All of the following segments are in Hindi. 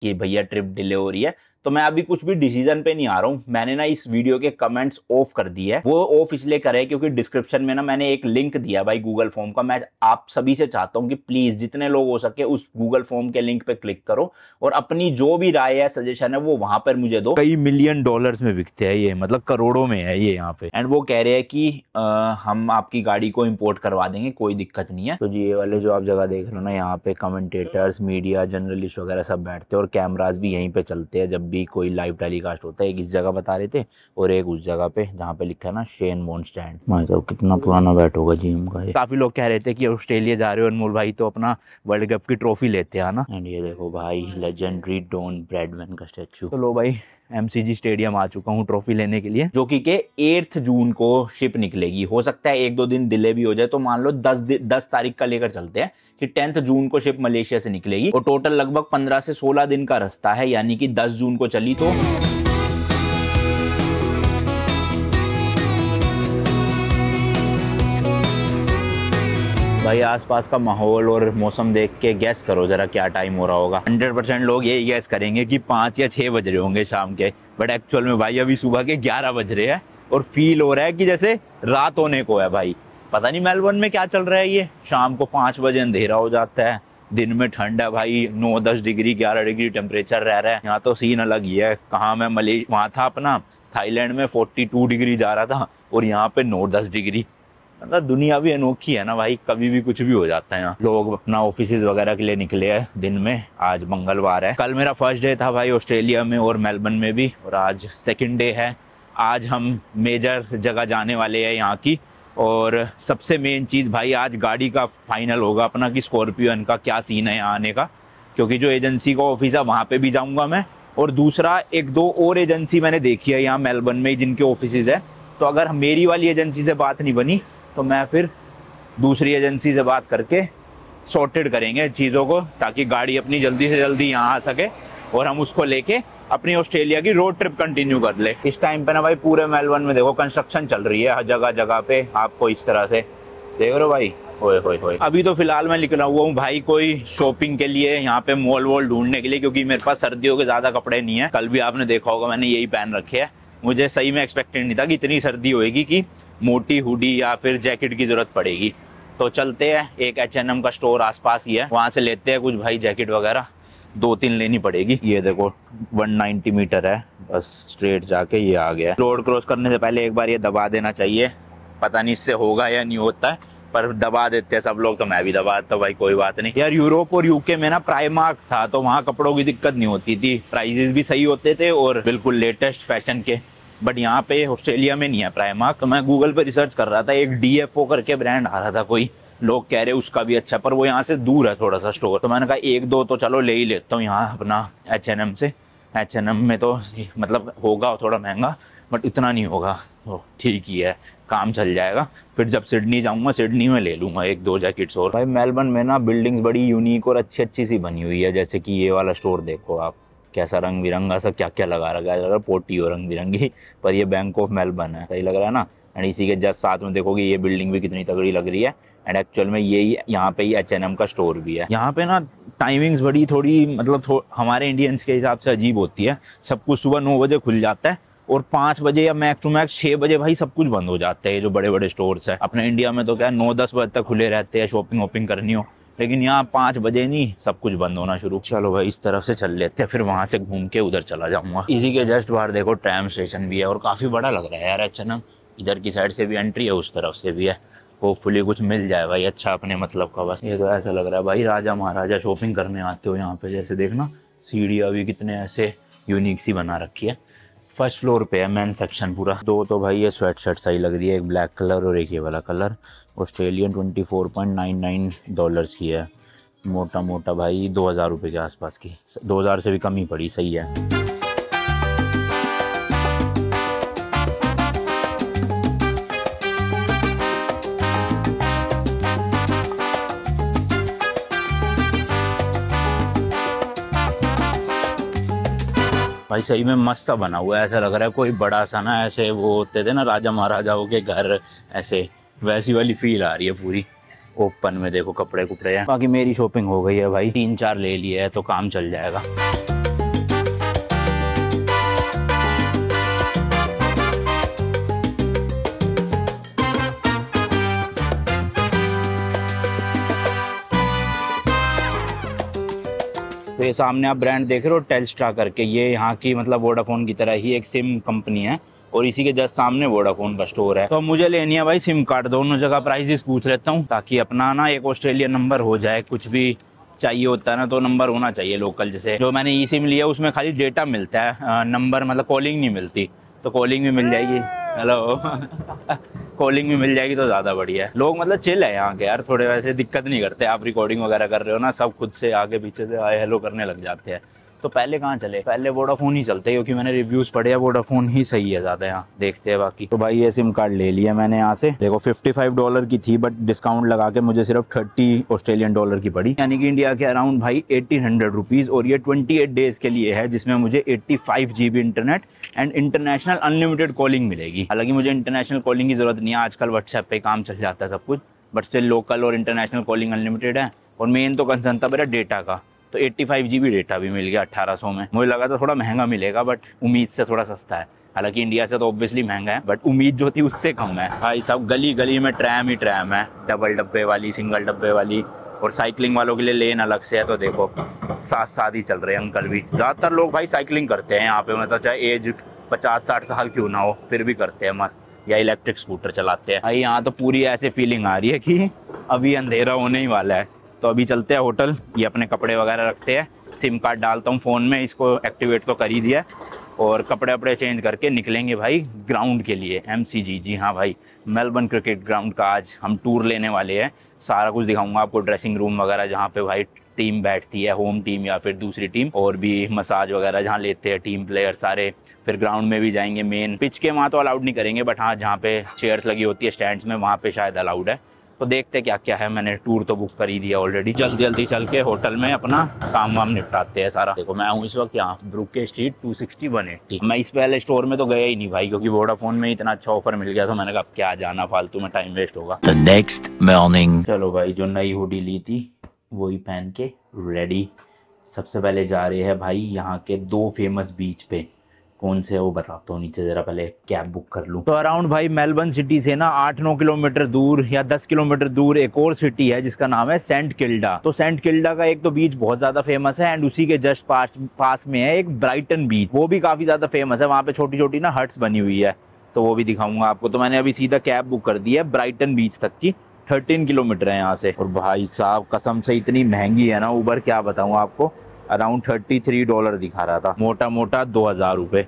कि भैया ट्रिप डिले हो रही है, तो मैं अभी कुछ भी डिसीजन पे नहीं आ रहा हूँ। मैंने ना इस वीडियो के कमेंट्स ऑफ कर दिए है। वो ऑफ इसलिए करे क्योंकि डिस्क्रिप्शन में ना मैंने एक लिंक दिया भाई गूगल फॉर्म का। मैं आप सभी से चाहता हूँ कि प्लीज जितने लोग हो सके उस गूगल फॉर्म के लिंक पे क्लिक करो और अपनी जो भी राय है, सजेशन है, वो वहां पर मुझे दो। कई मिलियन डॉलर्स में बिकते हैं ये, मतलब करोड़ों में है ये यहाँ पे। एंड वो कह रहे हैं कि हम आपकी गाड़ी को इम्पोर्ट करवा देंगे, कोई दिक्कत नहीं है। तो जी ये वाले जो आप जगह देख रहे हो ना, यहाँ पे कमेंटेटर्स, मीडिया, जर्नलिस्ट वगैरह सब बैठते हैं और कैमराज भी यहीं पे चलते हैं जब भी कोई लाइव टेलीकास्ट होता है। एक इस जगह बता रहे थे और एक उस जगह पे जहाँ पे लिखा है ना शेन बॉन स्टैंड। भाई साहब कितना पुराना बैट होगा जिम का ये। काफी लोग कह रहे थे कि ऑस्ट्रेलिया जा रहे हो अनमोल भाई तो अपना वर्ल्ड कप की ट्रॉफी लेते हैं ना। एंड ये देखो भाई लेजेंडरी डॉन ब्रैडमैन का स्टैचू। तो लो भाई MCG स्टेडियम आ चुका हूँ ट्रॉफी लेने के लिए, जो कि 8 जून को शिप निकलेगी। हो सकता है 1-2 दिन डिले भी हो जाए, तो मान लो 10 तारीख का लेकर चलते हैं कि 10 जून को शिप मलेशिया से निकलेगी और टोटल लगभग 15 से 16 दिन का रास्ता है, यानी कि 10 जून को चली तो भाई आसपास का माहौल और मौसम देख के गैस करो जरा क्या टाइम हो रहा होगा। 100% लोग यही गैस करेंगे कि 5 या 6 बज रहे होंगे शाम के, बट एक्चुअल में भाई अभी सुबह के 11 बज रहे हैं और फील हो रहा है कि जैसे रात होने को है। भाई पता नहीं मेलबर्न में क्या चल रहा है, ये शाम को 5 बजे अंधेरा हो जाता है, दिन में ठंड है भाई, 9-10 डिग्री 11 डिग्री टेम्परेचर रह रहा है। यहाँ तो सीन अलग ही है। कहाँ मैं वहाँ था अपना थाईलैंड में 42 डिग्री जा रहा था और यहाँ पे 9-10 डिग्री। मतलब दुनिया भी अनोखी है ना भाई, कभी भी कुछ भी हो जाता है यहाँ। लोग अपना ऑफिस वगैरह के लिए निकले हैं दिन में। आज मंगलवार है, कल मेरा फर्स्ट डे था भाई ऑस्ट्रेलिया में और मेलबर्न में भी, और आज सेकंड डे है। आज हम मेजर जगह जाने वाले हैं यहाँ की, और सबसे मेन चीज़ भाई आज गाड़ी का फाइनल होगा अपना कि स्कॉर्पियन का क्या सीन है यहाँ आने का, क्योंकि जो एजेंसी का ऑफिस है वहाँ पे भी जाऊँगा मैं, और दूसरा 1-2 और एजेंसी मैंने देखी है यहाँ मेलबर्न में जिनके ऑफिस है। तो अगर मेरी वाली एजेंसी से बात नहीं बनी तो मैं फिर दूसरी एजेंसी से बात करके सॉर्टेड करेंगे चीज़ों को, ताकि गाड़ी अपनी जल्दी से जल्दी यहाँ आ सके और हम उसको लेके अपनी ऑस्ट्रेलिया की रोड ट्रिप कंटिन्यू कर ले। इस टाइम पे ना भाई पूरे मेलबर्न में देखो कंस्ट्रक्शन चल रही है, हर जगह जगह पे आपको इस तरह से देख रहे हो भाई। होए अभी तो फिलहाल मैं निकला हुआ हूँ भाई कोई शॉपिंग के लिए, यहाँ पे मॉल वॉल ढूंढने के लिए, क्योंकि मेरे पास सर्दियों के ज़्यादा कपड़े नहीं है। कल भी आपने देखा होगा मैंने यही पहन रखे हैं। मुझे सही में एक्सपेक्टेड नहीं था कि इतनी सर्दी होएगी कि मोटी हुडी या फिर जैकेट की जरूरत पड़ेगी। तो चलते हैं, एक H&M का स्टोर आसपास ही है, वहाँ से लेते हैं कुछ भाई जैकेट वगैरह, 2-3 लेनी पड़ेगी। ये देखो 190 मीटर है, बस स्ट्रेट जाके ये आ गया। रोड क्रॉस करने से पहले एक बार ये दबा देना चाहिए, पता नहीं इससे होगा या नहीं होता है, पर दबा देते हैं सब लोग, तो मैं भी दबा देता हूँ भाई, कोई बात नहीं यार। यूरोप और यूके में ना प्राइमार्क था तो वहाँ कपड़ों की दिक्कत नहीं होती थी, प्राइजेस भी सही होते थे और बिल्कुल लेटेस्ट फैशन के। बट यहाँ पे ऑस्ट्रेलिया में नहीं है प्राइमार्क। तो मैं गूगल पे रिसर्च कर रहा था, एक DFO करके ब्रांड आ रहा था कोई, लोग कह रहे उसका भी अच्छा, पर वो यहाँ से दूर है थोड़ा सा स्टोर। तो मैंने कहा 1-2 तो चलो ले ही लेता हूँ यहाँ अपना H&M से। H&M में तो मतलब होगा थोड़ा महंगा बट इतना नहीं होगा, तो ठीक ही है, काम चल जाएगा। फिर जब सिडनी जाऊँगा सिडनी में ले लूँगा 1-2 जैकेट्स और। भाई मेलबर्न में ना बिल्डिंग्स बड़ी यूनिक और अच्छी सी बनी हुई है, जैसे कि ये वाला स्टोर देखो आप, कैसा रंग बिरंगा सा क्या क्या लगा रखा है, पोटी और रंग बिरंगी, पर ये बैंक ऑफ मेलबर्न है, सही लग रहा है ना। एंड इसी के जस्ट साथ में देखोगे ये बिल्डिंग भी कितनी तगड़ी लग रही है, एंड एक्चुअल में यही यहाँ पे ही H&M का स्टोर भी है। यहाँ पे ना टाइमिंग्स बड़ी थोड़ी मतलब हमारे इंडियंस के हिसाब से अजीब होती है। सब कुछ सुबह 9 बजे खुल जाता है और 5 बजे या मैक्स टू मैक्स 6 बजे भाई सब कुछ बंद हो जाते हैं, जो बड़े बड़े स्टोर्स है। अपने इंडिया में तो क्या 9-10 बजे तक खुले रहते हैं, शॉपिंग वॉपिंग करनी हो, लेकिन यहाँ 5 बजे नहीं, सब कुछ बंद होना शुरू। चलो भाई इस तरफ से चल लेते हैं, फिर वहां से घूम के उधर चला जाऊंगा। इसी के जस्ट बाहर देखो ट्रैम स्टेशन भी है और काफी बड़ा लग रहा है यार H&M। इधर की साइड से भी एंट्री है, उस तरफ से भी है। होपफुली कुछ मिल जाए भाई अच्छा अपने मतलब का। बस ये तो ऐसा लग रहा है भाई राजा महाराजा शॉपिंग करने आते हो यहाँ पे, जैसे देखना सीढ़ियाँ भी कितने ऐसे यूनिक सी बना रखी है। फर्स्ट फ्लोर पे है मेन सेक्शन पूरा। 2 तो भाई ये स्वेट शर्ट सही लग रही है, एक ब्लैक कलर और एक ये वाला कलर। ऑस्ट्रेलियन $24.99 की है, मोटा मोटा भाई 2000 रुपये के आसपास की, 2000 से भी कम ही पड़ी, सही है। भाई सही में मस्त सा बना हुआ है, ऐसा लग रहा है कोई बड़ा सा ना, ऐसे वो होते थे ना राजा महाराजाओं के घर, ऐसे वैसी वाली फील आ रही है पूरी। ओपन में देखो कपड़े कुपड़े हैं। बाकी मेरी शॉपिंग हो गई है भाई, 3-4 ले लिए है तो काम चल जाएगा। तो ये सामने आप ब्रांड देख रहे हो टेलस्ट्रा करके, ये यहाँ की मतलब वोडाफोन की तरह ही एक सिम कंपनी है और इसी के जस्ट सामने वोडाफोन का स्टोर है। तो मुझे लेनी है भाई सिम कार्ड, दोनों जगह प्राइसेस पूछ लेता हूँ ताकि अपना ना एक ऑस्ट्रेलियन नंबर हो जाए। कुछ भी चाहिए होता है ना तो नंबर होना चाहिए लोकल। जैसे जो मैंने ई सिम लिया उसमें खाली डेटा मिलता है, नंबर मतलब कॉलिंग नहीं मिलती, तो कॉलिंग भी मिल जाएगी। हेलो कॉलिंग भी मिल जाएगी तो ज़्यादा बढ़िया है। लोग मतलब चिल है यहाँ के यार, थोड़े वैसे दिक्कत नहीं करते। आप रिकॉर्डिंग वगैरह कर रहे हो ना, सब खुद से आगे पीछे से हाय हेलो करने लग जाते हैं। तो पहले कहाँ चले, पहले वोडाफोन ही चलते, क्योंकि मैंने रिव्यूज़ पढ़े हैं वोडाफोन ही सही है ज़्यादा। यहाँ देखते हैं बाकी। तो भाई ये सिम कार्ड ले लिया मैंने यहाँ से, देखो $55 की थी बट डिस्काउंट लगा के मुझे सिर्फ $30 की पड़ी, यानी कि इंडिया के अराउंड भाई 1800 रुपीज़। और ये 28 डेज़ के लिए है, जिसमें मुझे 85 GB internet and international unlimited calling मिलेगी। हालांकि मुझे इंटरनेशनल कॉलिंग की ज़रूरत नहीं है, आजकल व्हाट्सएप पे काम चल जाता है सब कुछ, बट स्टिल लोकल और इंटरनेशनल कॉलिंग अनलिमिटेड है। और मेन तो कंसर्न था मेरा डेटा का, तो 85 GB डेटा भी मिल गया 1800 में। मुझे लगा था थोड़ा महंगा मिलेगा बट उम्मीद से थोड़ा सस्ता है। हालांकि इंडिया से तो ऑब्वियसली महंगा है बट उम्मीद जो थी उससे कम है। भाई सब गली गली में ट्रैम ही ट्रैम है, डबल डब्बे वाली, सिंगल डब्बे वाली, और साइकिलिंग वालों के लिए लेन अलग से है। तो देखो साथ साथ ही चल रहे हैं अंकल भी। ज़्यादातर लोग भाई साइकिलिंग करते हैं यहाँ पे, मतलब चाहे एज 50-60 साल क्यों ना हो फिर भी करते हैं मस्त, या इलेक्ट्रिक स्कूटर चलाते हैं। भाई यहाँ तो पूरी ऐसे फीलिंग आ रही है कि अभी अंधेरा होने ही वाला है। तो अभी चलते हैं होटल, ये अपने कपड़े वगैरह रखते हैं, सिम कार्ड डालता हूँ फ़ोन में, इसको एक्टिवेट तो कर ही दिया, और कपड़े वपड़े चेंज करके निकलेंगे भाई ग्राउंड के लिए, MCG। जी हाँ भाई, मेलबर्न क्रिकेट ग्राउंड का आज हम टूर लेने वाले हैं। सारा कुछ दिखाऊंगा आपको, ड्रेसिंग रूम वगैरह जहाँ पे भाई टीम बैठती है, होम टीम या फिर दूसरी टीम, और भी मसाज वगैरह जहाँ लेते हैं टीम प्लेयर सारे। फिर ग्राउंड में भी जाएंगे, मेन पिच के वहाँ तो अलाउड नहीं करेंगे, बट हाँ जहाँ पे चेयर्स लगी होती है स्टैंड्स में वहाँ पे शायद अलाउड है। तो देखते क्या क्या है, मैंने टूर तो बुक कर ही दिया ऑलरेडी। जल्दी जल्दी चल के होटल में अपना काम वाम निपटाते हैं सारा। देखो मैं हूँ इस वक्त यहाँ ब्रुके स्ट्रीट 260-180। मैं इस पहले स्टोर में तो गया ही नहीं भाई, क्योंकि वोडाफोन में इतना अच्छा ऑफर मिल गया, तो मैंने कहा क्या जाना, फालतू में टाइम वेस्ट होगा। The next morning। चलो भाई जो नई हुडी ली थी वही पहन के रेडी। सबसे पहले जा रहे हैं भाई यहाँ के 2 फेमस बीच पे, कौन से है वो बताता हूँ नीचे, जरा पहले कैब बुक कर लूँ। तो अराउंड भाई मेलबर्न सिटी से ना 8-9 किलोमीटर दूर या 10 किलोमीटर दूर एक और सिटी है जिसका नाम है सेंट किल्डा। तो सेंट किल्डा का एक तो बीच बहुत ज्यादा फेमस है, एंड उसी के जस्ट पास में है एक ब्राइटन बीच, वो भी काफी ज्यादा फेमस है। वहाँ पे छोटी छोटी ना हट्स बनी हुई है, तो वो भी दिखाऊंगा आपको। तो मैंने अभी सीधा कैब बुक कर दी है ब्राइटन बीच तक की, 13 किलोमीटर है यहाँ से। और भाई साहब कसम से इतनी महंगी है ना उबर, क्या बताऊँ आपको, अराउंड $33 दिखा रहा था, मोटा मोटा 2000 रुपये।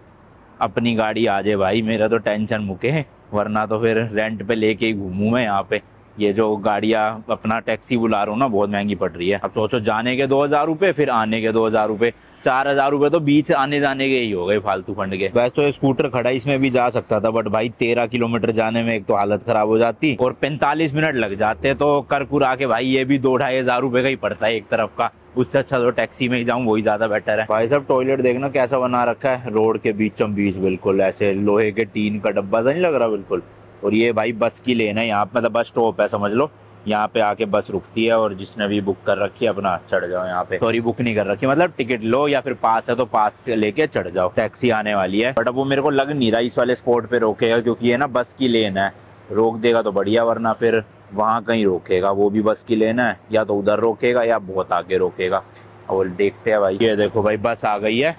अपनी गाड़ी आ जाए भाई, मेरा तो टेंशन मुके, वरना तो फिर रेंट पे लेके ही घूमूं मैं यहाँ पे। ये जो गाड़ियाँ अपना टैक्सी बुला रहा हूँ ना बहुत महंगी पड़ रही है। अब सोचो जाने के 2000 रुपये, फिर आने के 2000 रुपये, 4000 रुपये तो बीच आने जाने के ही हो गए फालतू फंड के। वैसे तो ये स्कूटर खड़ा इसमें भी जा सकता था, बट भाई 13 किलोमीटर जाने में एक तो हालत खराब हो जाती और 45 मिनट लग जाते, तो कर कुरा के भाई ये भी 2-2.5 हज़ार रुपये का ही पड़ता है एक तरफ का। उससे अच्छा तो टैक्सी में ही जाऊँ, वही ज्यादा बेटर है। भाई साहब टॉयलेट देखना कैसा बना रखा है, रोड के बीचों बीच, बिल्कुल ऐसे लोहे के टीन का डब्बा सा नहीं लग रहा बिल्कुल। और ये भाई बस की लेन है यहाँ पे, मतलब बस स्टॉप है समझ लो, यहाँ पे आके बस रुकती है, और जिसने भी बुक कर रखी है अपना चढ़ जाओ यहाँ पे। सॉरी बुक नहीं कर रखी, मतलब टिकट लो या फिर पास है तो पास से लेके चढ़ जाओ। टैक्सी आने वाली है, बट अब वो मेरे को लग नहीं रहा इस वाले स्पॉट पे रोकेगा, क्योंकि ये ना बस की लेन है। रोक देगा तो बढ़िया, वरना फिर वहाँ कहीं रोकेगा, वो भी बस की लेन है, या तो उधर रोकेगा या बहुत आगे रोकेगा। और देखते हैं भाई। ये देखो भाई बस आ गई है,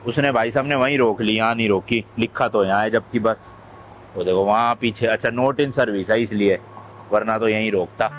उसने भाई साहब ने वहीं रोक ली, यहाँ नहीं रोकी, लिखा तो यहाँ है जबकि बस, वो देखो वहाँ पीछे। अच्छा नोट इन सर्विस है इसलिए, वरना तो यहीं रोकता।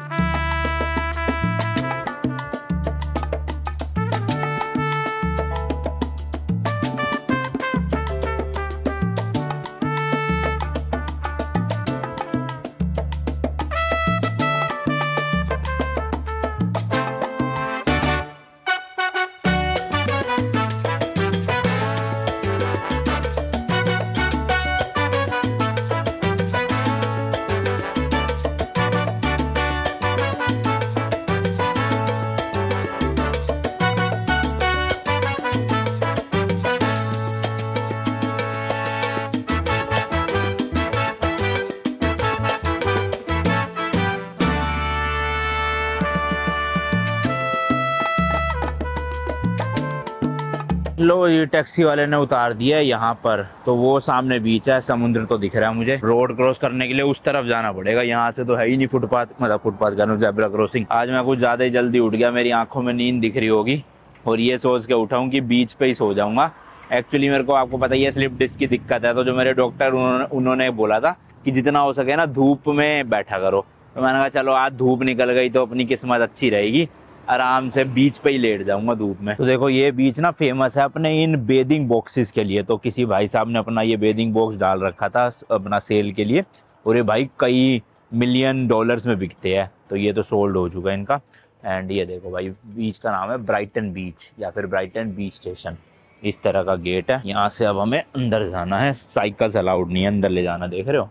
लो ये टैक्सी वाले ने उतार दिया है यहाँ पर, तो वो सामने बीच है, समुद्र तो दिख रहा है मुझे। रोड क्रॉस करने के लिए उस तरफ जाना पड़ेगा, यहाँ से तो है ही नहीं फुटपाथ, मतलब फुटपाथ का ज़ेब्रा क्रॉसिंग। आज मैं कुछ ज़्यादा ही जल्दी उठ गया, मेरी आंखों में नींद दिख रही होगी, और ये सोच के उठाऊँ कि बीच पे ही सो जाऊँगा। एक्चुअली मेरे को, आपको पता ही है, स्लिप डिस्क की दिक्कत है, तो जो मेरे डॉक्टर उन्होंने बोला था कि जितना हो सके ना धूप में बैठा करो। तो मैंने कहा चलो आज धूप निकल गई तो अपनी किस्मत अच्छी रहेगी, आराम से बीच पे ही लेट जाऊंगा धूप में। तो देखो ये बीच ना फेमस है अपने इन बेदिंग बॉक्सेस के लिए। तो किसी भाई साहब ने अपना ये बेदिंग बॉक्स डाल रखा था अपना सेल के लिए, और ये भाई कई मिलियन डॉलर्स में बिकते हैं। तो ये तो सोल्ड हो चुका है इनका। एंड ये देखो भाई, बीच का नाम है ब्राइटन बीच या फिर ब्राइटन बीच स्टेशन। इस तरह का गेट है। यहाँ से अब हमें अंदर जाना है, साइकिल्स अलाउड नहीं है अंदर ले जाना, देख रहे हो।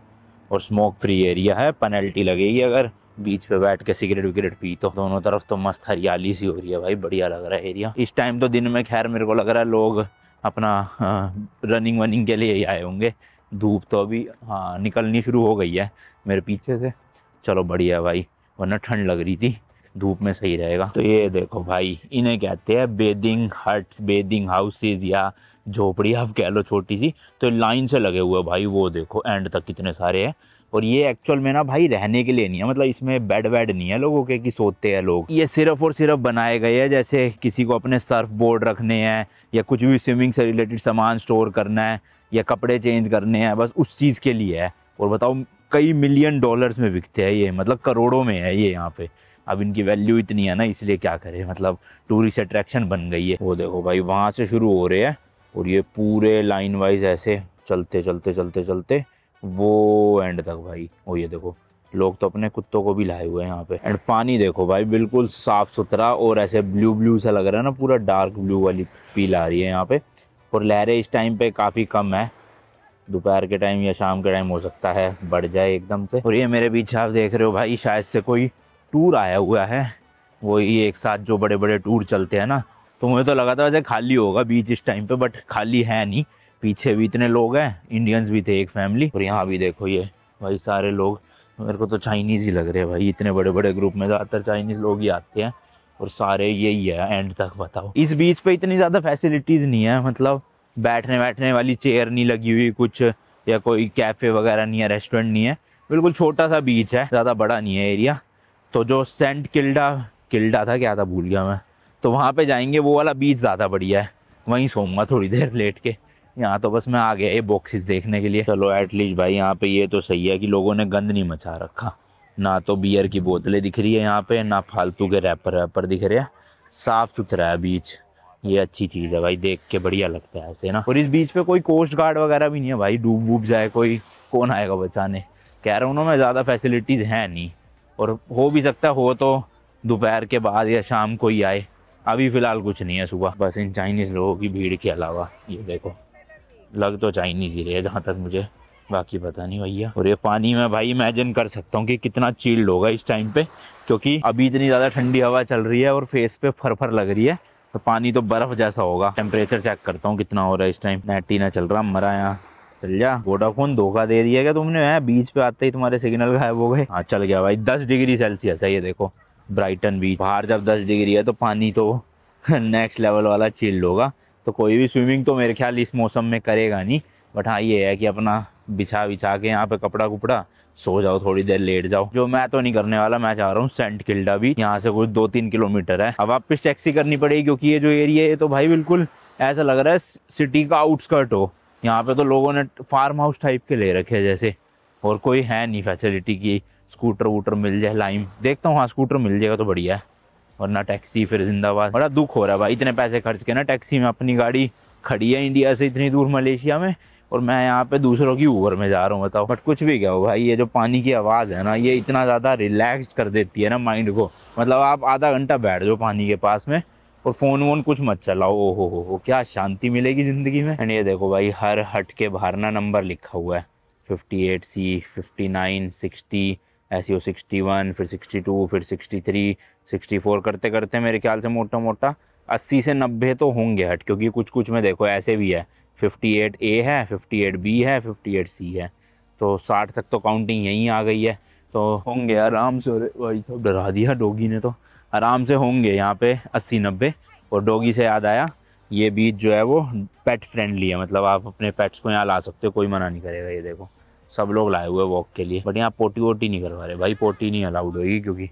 और स्मोक फ्री एरिया है, पेनल्टी लगेगी अगर बीच पे बैठ के सिगरेट विगरेट पी तो। दोनों तरफ तो मस्त हरियाली सी हो रही है भाई, बढ़िया लग रहा है एरिया। इस टाइम तो दिन में खैर मेरे को लग रहा है लोग अपना रनिंग वनिंग के लिए ही आए होंगे। धूप तो अभी हाँ निकलनी शुरू हो गई है मेरे पीछे से। चलो बढ़िया है भाई, वरना ठंड लग रही थी, धूप में सही रहेगा। तो ये देखो भाई, इन्हें कहते हैं बेदिंग हट्स, बेदिंग हाउसेज या झोपड़ी आप कह लो छोटी सी। तो लाइन से लगे हुए भाई, वो देखो एंड तक कितने सारे हैं। और ये एक्चुअल में ना भाई रहने के लिए नहीं है, मतलब इसमें बेड वेड नहीं है लोगों के कि सोते हैं लोग। ये सिर्फ और सिर्फ बनाए गए हैं जैसे किसी को अपने सर्फ बोर्ड रखने हैं या कुछ भी स्विमिंग से रिलेटेड सामान स्टोर करना है या कपड़े चेंज करने हैं, बस उस चीज़ के लिए है। और बताओ कई मिलियन डॉलर्स में बिकते हैं ये, मतलब करोड़ों में है ये यहाँ पे। अब इनकी वैल्यू इतनी है ना, इसलिए क्या करें, मतलब टूरिस्ट अट्रैक्शन बन गई है। वो देखो भाई वहाँ से शुरू हो रहे हैं और ये पूरे लाइन वाइज ऐसे चलते चलते चलते चलते वो एंड तक भाई। और ये देखो लोग तो अपने कुत्तों को भी लाए हुए हैं यहाँ पे। एंड पानी देखो भाई बिल्कुल साफ सुथरा और ऐसे ब्लू ब्लू सा लग रहा है ना, पूरा डार्क ब्लू वाली फील आ रही है यहाँ पे। और लहरें इस टाइम पे काफ़ी कम है, दोपहर के टाइम या शाम के टाइम हो सकता है बढ़ जाए एकदम से। और ये मेरे पीछे आप देख रहे हो भाई, शायद से कोई टूर आया हुआ है, वो ये एक साथ जो बड़े बड़े टूर चलते हैं ना। तो मुझे तो लगा था वैसे खाली होगा बीच इस टाइम पे, बट खाली है नहीं, पीछे भी इतने लोग हैं, इंडियंस भी थे एक फैमिली। और यहाँ भी देखो ये भाई सारे लोग, मेरे को तो चाइनीज़ ही लग रहे हैं भाई, इतने बड़े बड़े ग्रुप में ज़्यादातर चाइनीज़ लोग ही आते हैं और सारे यही है एंड तक। बताओ इस बीच पे इतनी ज़्यादा फैसिलिटीज़ नहीं है, मतलब बैठने वाली चेयर नहीं लगी हुई कुछ, या कोई कैफ़े वगैरह नहीं है, रेस्टोरेंट नहीं है, बिल्कुल छोटा सा बीच है, ज़्यादा बड़ा नहीं है एरिया। तो जो सेंट किल्डा था, क्या था भूल गया मैं, तो वहाँ पे जाएंगे, वो वाला बीच ज़्यादा बढ़िया है, वहीं सोऊंगा थोड़ी देर लेट के। यहाँ तो बस मैं आ गया ये बॉक्सेस देखने के लिए। चलो एटलीस्ट भाई यहाँ पे ये तो सही है कि लोगों ने गंद नहीं मचा रखा, ना तो बियर की बोतलें दिख रही है यहाँ पे, ना फालतू के रैपर दिख रहे हैं, साफ़ सुथरा है बीच। ये अच्छी चीज़ है भाई, देख के बढ़िया लगता है ऐसे ना। और इस बीच पे कोई कोस्ट गार्ड वगैरह भी नहीं है भाई, डूब वूब जाए कोई, कौन आएगा बचाने। कह रहा हूँ ना मैं, ज़्यादा फैसिलिटीज़ हैं नहीं, और हो भी सकता है हो तो दोपहर के बाद या शाम को ही आए, अभी फ़िलहाल कुछ नहीं है सुबह, बस इन चाइनीज़ लोगों की भीड़ के अलावा। ये देखो लग तो चाइनीज़ ही रहे हैं जहाँ तक मुझे, बाकी पता नहीं भैया। और ये पानी में भाई इमेजिन कर सकता हूँ कि कितना चिल्ड होगा इस टाइम पे, क्योंकि अभी इतनी ज़्यादा ठंडी हवा चल रही है और फेस पे फर लग रही है, तो पानी तो बर्फ़ जैसा होगा। टेम्परेचर चेक करता हूँ कितना हो रहा है इस टाइम। नेट ही ना चल रहा मरा यहाँ। चल जा, वोडाफोन धोखा दे दिया क्या तुमने, है बीच पे आते ही तुम्हारे सिग्नल गायब हो गए। हाँ चल गया भाई, 10 डिग्री सेल्सियस है ये देखो ब्राइटन बीच। बाहर जब 10 डिग्री है तो पानी तो नेक्स्ट लेवल वाला चिल्ड होगा। तो कोई भी स्विमिंग तो मेरे ख्याल इस मौसम में करेगा नहीं, बट हाँ ये है कि अपना बिछा के यहाँ पे कपड़ा कुपड़ा सो जाओ, थोड़ी देर लेट जाओ। जो मैं तो नहीं करने वाला, मैं चाह रहा हूँ सेंट किल्डा भी यहाँ से कुछ 2-3 किलोमीटर है। अब वापस टैक्सी करनी पड़ेगी क्योंकि ये जो एरिया है तो भाई बिल्कुल ऐसा लग रहा है सिटी का आउटस्कर्ट हो। यहाँ पे तो लोगों ने फार्म हाउस टाइप के ले रखे हैं जैसे, और कोई है नहीं फैसिलिटी की स्कूटर वूटर मिल जाए। लाइम देखता हूँ, हाँ स्कूटर मिल जाएगा तो बढ़िया है, वरना टैक्सी फिर जिंदाबाद। बड़ा दुख हो रहा है भाई, इतने पैसे खर्च के ना टैक्सी में, अपनी गाड़ी खड़ी है इंडिया से इतनी दूर मलेशिया में, और मैं यहाँ पे दूसरों की ऊबर में जा रहा हूँ। बताओ, बट कुछ भी क्या हो भाई, ये जो पानी की आवाज़ है ना, ये इतना ज़्यादा रिलैक्स कर देती है ना माइंड को। मतलब आप आधा घंटा बैठ जाओ पानी के पास में और फ़ोन वोन कुछ मत चलाओ, ओ हो क्या शांति मिलेगी ज़िंदगी में। एंड ये देखो भाई, हर हट के बाहर ना नंबर लिखा हुआ है, 58C, 59, 60, ऐसी हो 61, फिर 62, फिर 63, 64 करते करते मेरे ख्याल से मोटा मोटा 80 से 90 तो होंगे हट, क्योंकि कुछ कुछ में देखो ऐसे भी है 58A है, 58B है, 58C है, तो 60 तक तो काउंटिंग यहीं आ गई है, तो होंगे आराम से। अरे भाई सब डरा दिया डॉगी ने, तो आराम से होंगे यहाँ पे 80-90। और डॉगी से याद आया, ये बीच जो है वो पेट फ्रेंडली है, मतलब आप अपने पेट्स को यहाँ ला सकते हो, कोई मना नहीं करेगा। ये देखो सब लोग लाए हुए वॉक के लिए, बट यहाँ पोटी वोटी नहीं करवा रहे भाई, पोटी नहीं अलाउड होगी क्योंकि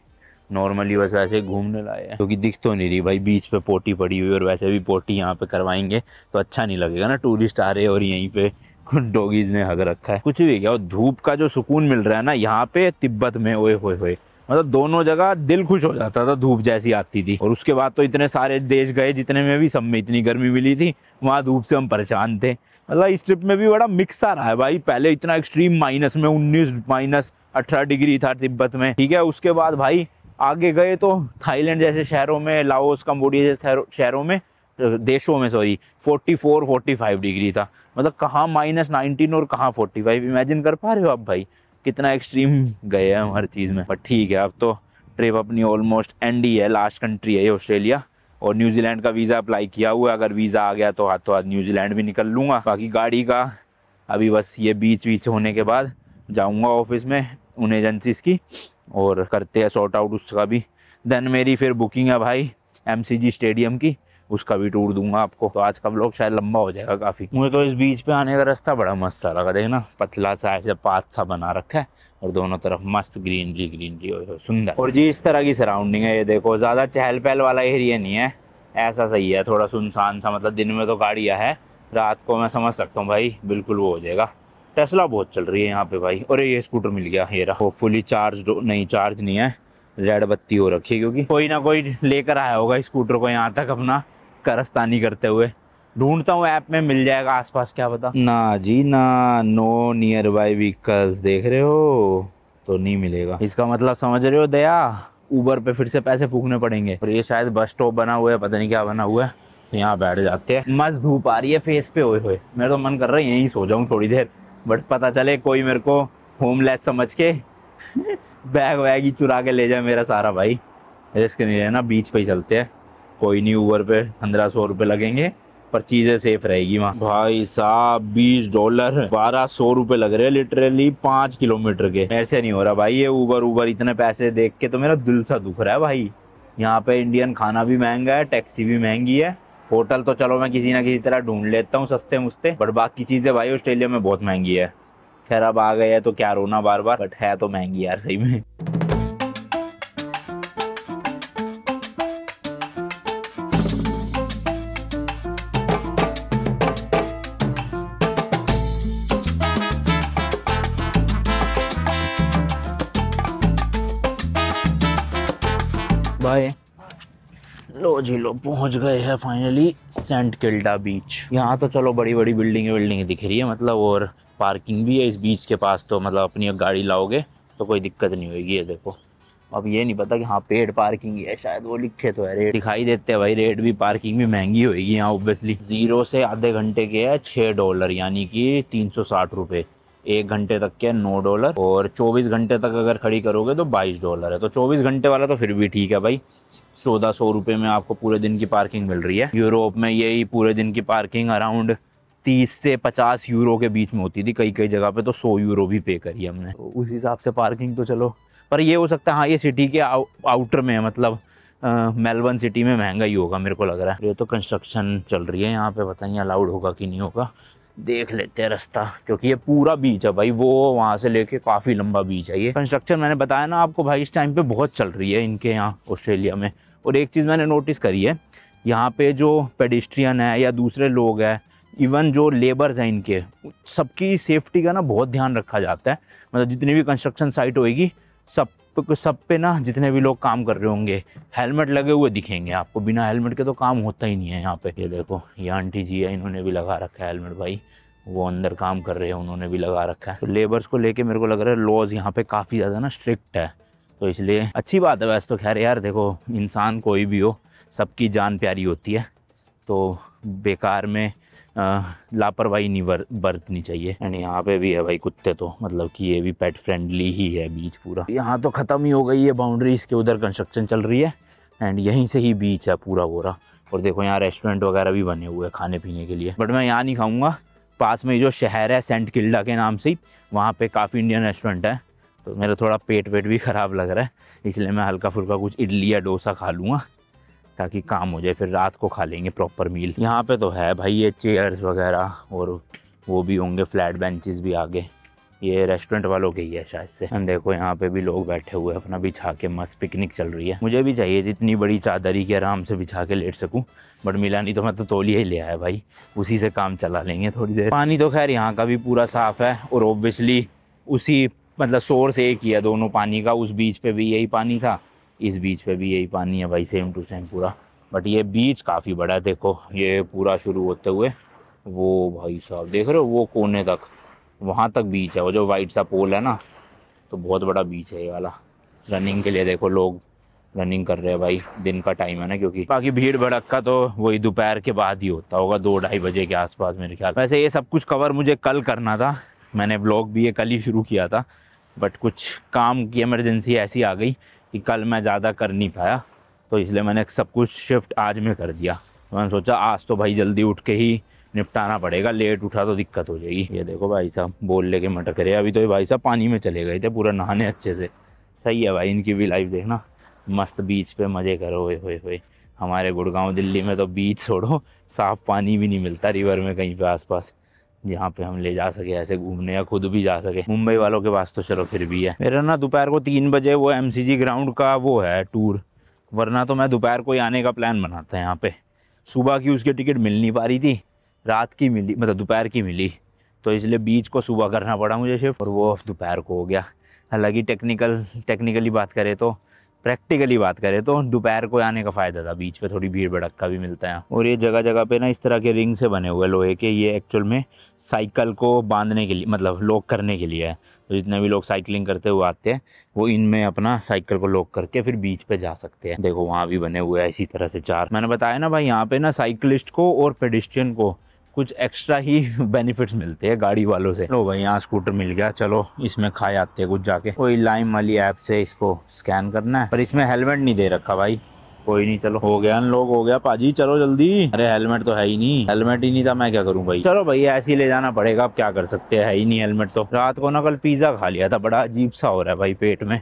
नॉर्मली बस वैसे ही घूमने लाए हैं, क्योंकि दिख तो नहीं रही भाई बीच पे पोटी पड़ी हुई, और वैसे भी पोटी यहाँ पे करवाएंगे तो अच्छा नहीं लगेगा ना, टूरिस्ट आ रहे हैं और यहीं पे डॉगीज ने हग रखा है। कुछ भी क्या, धूप का जो सुकून मिल रहा है ना यहाँ पे तिब्बत में, ओए होए होए, मतलब दोनों जगह दिल खुश हो जाता था धूप जैसी आती थी। और उसके बाद तो इतने सारे देश गए जितने में भी, सब में इतनी गर्मी मिली थी, वहाँ धूप से हम परेशान थे। मतलब इस ट्रिप में भी बड़ा मिक्स आ रहा है भाई। पहले इतना एक्सट्रीम माइनस में 19 माइनस 18 डिग्री था तिब्बत में, ठीक है। उसके बाद भाई आगे गए तो थाईलैंड जैसे शहरों में, लाओस कंबोडिया जैसे शहरों में, देशों में सॉरी, 44-45 डिग्री था। मतलब कहाँ -19 और कहाँ 45, इमेजिन कर पा रहे हो आप भाई, कितना एक्सट्रीम गए हैं हम हर चीज़ में। पर ठीक है, अब तो ट्रिप अपनी ऑलमोस्ट एंड ही है, लास्ट कंट्री है ये ऑस्ट्रेलिया। और न्यूजीलैंड का वीज़ा अप्लाई किया हुआ है, अगर वीज़ा आ गया तो हाथों हाथ न्यूजीलैंड भी निकल लूँगा। बाकी गाड़ी का अभी बस ये बीच होने के बाद जाऊँगा ऑफिस में उन एजेंसीज़ की, और करते हैं सॉर्ट आउट उसका भी। देन मेरी फिर बुकिंग है भाई MCG स्टेडियम की, उसका भी टूर दूंगा आपको। तो आज का व्लॉग शायद लंबा हो जाएगा काफ़ी। मुझे तो इस बीच पे आने का रास्ता बड़ा मस्त सा लगा, देखना पतला सा ऐसे पाथ सा बना रखा है, और दोनों तरफ मस्त ग्रीनरी सुंदर। और जी इस तरह की सराउंडिंग है, ये देखो, ज़्यादा चहल पहल वाला एरिया नहीं है, ऐसा सही है, थोड़ा सुनसान सा। मतलब दिन में तो गाड़ियाँ है, रात को मैं समझ सकता हूँ भाई बिल्कुल वो हो जाएगा। टेस्ला बहुत चल रही है यहाँ पे भाई। और ये स्कूटर मिल गया, ये रहा, फुली चार्ज नहीं, चार्ज नहीं है, रेड बत्ती हो रखी है, क्योंकि कोई ना कोई लेकर आया होगा स्कूटर को यहाँ तक अपना कारस्तानी करते हुए। ढूंढता हूँ ऐप में मिल जाएगा आसपास, क्या पता। ना जी ना, नो नियर बाई व्हीकल्स, देख रहे हो तो नहीं मिलेगा। इसका मतलब समझ रहे हो दया, ऊबर पे फिर से पैसे फूकने पड़ेंगे। और ये शायद बस स्टॉप बना हुआ है, पता नहीं क्या बना हुआ है, तो यहाँ बैठ जाते हैं। मस्त धूप आ रही है फेस पे, ओए होए, मेरा तो मन कर रहा है यहीं सो जाऊँ थोड़ी देर, बट पता चले कोई मेरे को होमलेस समझ के बैग वैग ही चुरा के ले जाए मेरा सारा। भाई रिस्क नहीं है ना, बीच पे ही चलते हैं। कोई नहीं, ऊबर पे 1500 रुपये लगेंगे, पर चीज़ें सेफ रहेगी वहाँ। भाई साहब $20 1200 रुपये लग रहे हैं लिटरली 5 किलोमीटर के। मेरे से नहीं हो रहा भाई ये ऊबर इतने पैसे देख के तो मेरा दिल सा दुख रहा है भाई। यहाँ पे इंडियन खाना भी महंगा है, टैक्सी भी महंगी है, होटल तो चलो मैं किसी ना किसी तरह ढूंढ लेता हूँ सस्ते मुस्ते, बट बाकी चीज़ें भाई ऑस्ट्रेलिया में बहुत महंगी है। खैर अब आ गए हैं तो क्या रोना बार बार, बट है तो महंगी यार सही में। बाय, लो जी लो, पहुंच गए हैं फाइनली सेंट किल्डा बीच। यहाँ तो चलो बड़ी बड़ी बिल्डिंग दिख रही है, मतलब, और पार्किंग भी है इस बीच के पास, तो मतलब अपनी गाड़ी लाओगे तो कोई दिक्कत नहीं होगी। ये देखो, अब ये नहीं पता कि हाँ पेड पार्किंग है, शायद वो लिखे तो है, रेट दिखाई देते हैं भाई। रेट भी पार्किंग भी महंगी होगी यहाँ ऑब्वियसली। 0 से आधे घंटे के है $6, यानी कि 360 रुपये। 1 घंटे तक के $9, और 24 घंटे तक अगर खड़ी करोगे तो $22 है। तो 24 घंटे वाला तो फिर भी ठीक है भाई, 1400 रुपये में आपको पूरे दिन की पार्किंग मिल रही है। यूरोप में यही पूरे दिन की पार्किंग अराउंड 30 से 50 यूरो के बीच में होती थी, कई जगह पे तो 100 यूरो भी पे करी हमने। तो उस हिसाब से पार्किंग तो चलो, पर ये हो सकता है हाँ ये सिटी के आउटर में है, मतलब मेलबर्न सिटी में महंगा ही होगा मेरे को लग रहा है। ये तो कंस्ट्रक्शन चल रही है यहाँ पे, पता नहीं अलाउड होगा कि नहीं होगा, देख लेते हैं रास्ता, क्योंकि ये पूरा बीच है भाई, वो वहाँ से लेके काफ़ी लंबा बीच है ये। कंस्ट्रक्शन मैंने बताया ना आपको भाई, इस टाइम पे बहुत चल रही है इनके यहाँ ऑस्ट्रेलिया में। और एक चीज़ मैंने नोटिस करी है, यहाँ पे जो पेडिस्ट्रियन है या दूसरे लोग हैं, इवन जो लेबर्स हैं इनके, सबकी सेफ्टी का ना बहुत ध्यान रखा जाता है। मतलब जितनी भी कंस्ट्रक्शन साइट होएगी, सब पे ना जितने भी लोग काम कर रहे होंगे हेलमेट लगे हुए दिखेंगे आपको, बिना हेलमेट के तो काम होता ही नहीं है यहाँ पे। ये देखो, ये आंटी जी है, इन्होंने भी लगा रखा है हेलमेट भाई, वो अंदर काम कर रहे हैं, उन्होंने भी लगा रखा है। तो लेबर्स को लेके मेरे को लग रहा है लॉज यहाँ पे काफ़ी ज़्यादा ना स्ट्रिक्ट है, तो इसलिए अच्छी बात है वैसे तो। खैर यार देखो, इंसान कोई भी हो, सबकी जान प्यारी होती है, तो बेकार में लापरवाही नहीं बरतनी चाहिए। एंड यहाँ पे भी है भाई कुत्ते, तो मतलब कि ये भी पेट फ्रेंडली ही है बीच पूरा। यहाँ तो ख़त्म ही हो गई है बाउंड्री, इसके उधर कंस्ट्रक्शन चल रही है, एंड यहीं से ही बीच है पूरा पूरा। और देखो यहाँ रेस्टोरेंट वगैरह भी बने हुए हैं खाने पीने के लिए, बट मैं यहाँ नहीं खाऊँगा। पास में जो शहर है सेंट किल्डा के नाम से ही, वहाँ पर काफ़ी इंडियन रेस्टोरेंट है, तो मेरा थोड़ा पेट वेट भी ख़राब लग रहा है, इसलिए मैं हल्का फुल्का कुछ इडली या डोसा खा लूँगा ताकि काम हो जाए, फिर रात को खा लेंगे प्रॉपर मील। यहाँ पे तो है भाई ये चेयर्स वगैरह, और वो भी होंगे फ्लैट बेंचेस भी आगे, ये रेस्टोरेंट वालों के ही है शायद से। देखो यहाँ पे भी लोग बैठे हुए हैं अपना बिछा के, मस्त पिकनिक चल रही है। मुझे भी चाहिए थी इतनी बड़ी चादरी की आराम से बिछा के लेट सकूं, बट मिला नहीं, तो मैं तो तौलिया ही ले आया भाई, उसी से काम चला लेंगे थोड़ी देर। पानी तो खैर यहाँ का भी पूरा साफ़ है, और ऑब्वियसली उसी मतलब सोर्स एक ही है दोनों पानी का। उस बीच पे भी यही पानी था, इस बीच पे भी यही पानी है भाई, सेम टू सेम पूरा। बट ये बीच काफ़ी बड़ा है, देखो ये पूरा शुरू होते हुए वो भाई साहब देख रहे हो वो कोने तक, वहाँ तक बीच है, वो जो वाइट सा पोल है ना, तो बहुत बड़ा बीच है ये वाला। रनिंग के लिए देखो लोग रनिंग कर रहे हैं भाई, दिन का टाइम है ना, क्योंकि बाकी भीड़ भड़का तो वही दोपहर के बाद ही होता होगा, 2-2:30 बजे के आसपास मेरे ख्याल। वैसे ये सब कुछ कवर मुझे कल करना था, मैंने व्लॉग भी ये कल ही शुरू किया था, बट कुछ काम की इमरजेंसी ऐसी आ गई कि कल मैं ज़्यादा कर नहीं पाया, तो इसलिए मैंने सब कुछ शिफ्ट आज में कर दिया। मैंने सोचा आज तो भाई जल्दी उठ के ही निपटाना पड़ेगा, लेट उठा तो दिक्कत हो जाएगी। ये देखो भाई साहब बोल लेके मटक रहे, अभी तो ये भाई साहब पानी में चले गए थे पूरा नहाने अच्छे से। सही है भाई, इनकी भी लाइफ देखना, मस्त बीच पे मज़े करो। होए हमारे गुड़गांव दिल्ली में तो बीच छोड़ो, साफ़ पानी भी नहीं मिलता रिवर में कहीं पे आसपास, जहाँ पे हम ले जा सके ऐसे घूमने, या खुद भी जा सके। मुंबई वालों के पास तो चलो फिर भी है। मेरा ना दोपहर को 3 बजे वो MCG ग्राउंड का वो है टूर, वरना तो मैं दोपहर को ही आने का प्लान बनाता है यहाँ पे। सुबह की उसकी टिकट मिल नहीं पा रही थी, रात की मिली, मतलब दोपहर की मिली, तो इसलिए बीच को सुबह करना पड़ा मुझे शिफ्ट, और वो दोपहर को हो गया। हालांकि टेक्निकली बात करें तो, प्रैक्टिकली बात करें तो दोपहर को आने का फ़ायदा था, बीच पे थोड़ी भीड़ भड़का भी मिलता है। और ये जगह जगह पे ना इस तरह के रिंग से बने हुए लोहे के, ये एक्चुअल में साइकिल को बांधने के लिए, मतलब लॉक करने के लिए है। तो जितने भी लोग साइकिलिंग करते हुए आते हैं वो इनमें अपना साइकिल को लॉक करके फिर बीच पे जा सकते हैं। देखो वहाँ भी बने हुए हैं इसी तरह से 4। मैंने बताया ना भाई, यहाँ पे ना साइकिलिस्ट को और पेडिस्ट्रियन को कुछ एक्स्ट्रा ही बेनिफिट्स मिलते हैं गाड़ी वालों से। लो भाई यहाँ स्कूटर मिल गया, चलो इसमें खाए आते हैं कुछ जाके। कोई लाइम वाली ऐप से इसको स्कैन करना है, पर इसमें हेलमेट नहीं दे रखा भाई। कोई नहीं, चलो हो गया अनलॉक हो गया पाजी, चलो जल्दी। अरे हेलमेट तो है ही नहीं, हेलमेट ही नहीं था, मैं क्या करूं भाई। चलो भाई ऐसे ही ले जाना पड़ेगा, अब क्या कर सकते हैं, है ही नहीं हेलमेट तो। रात को ना कल पिज्जा खा लिया था, बड़ा अजीब सा हो रहा है भाई पेट में,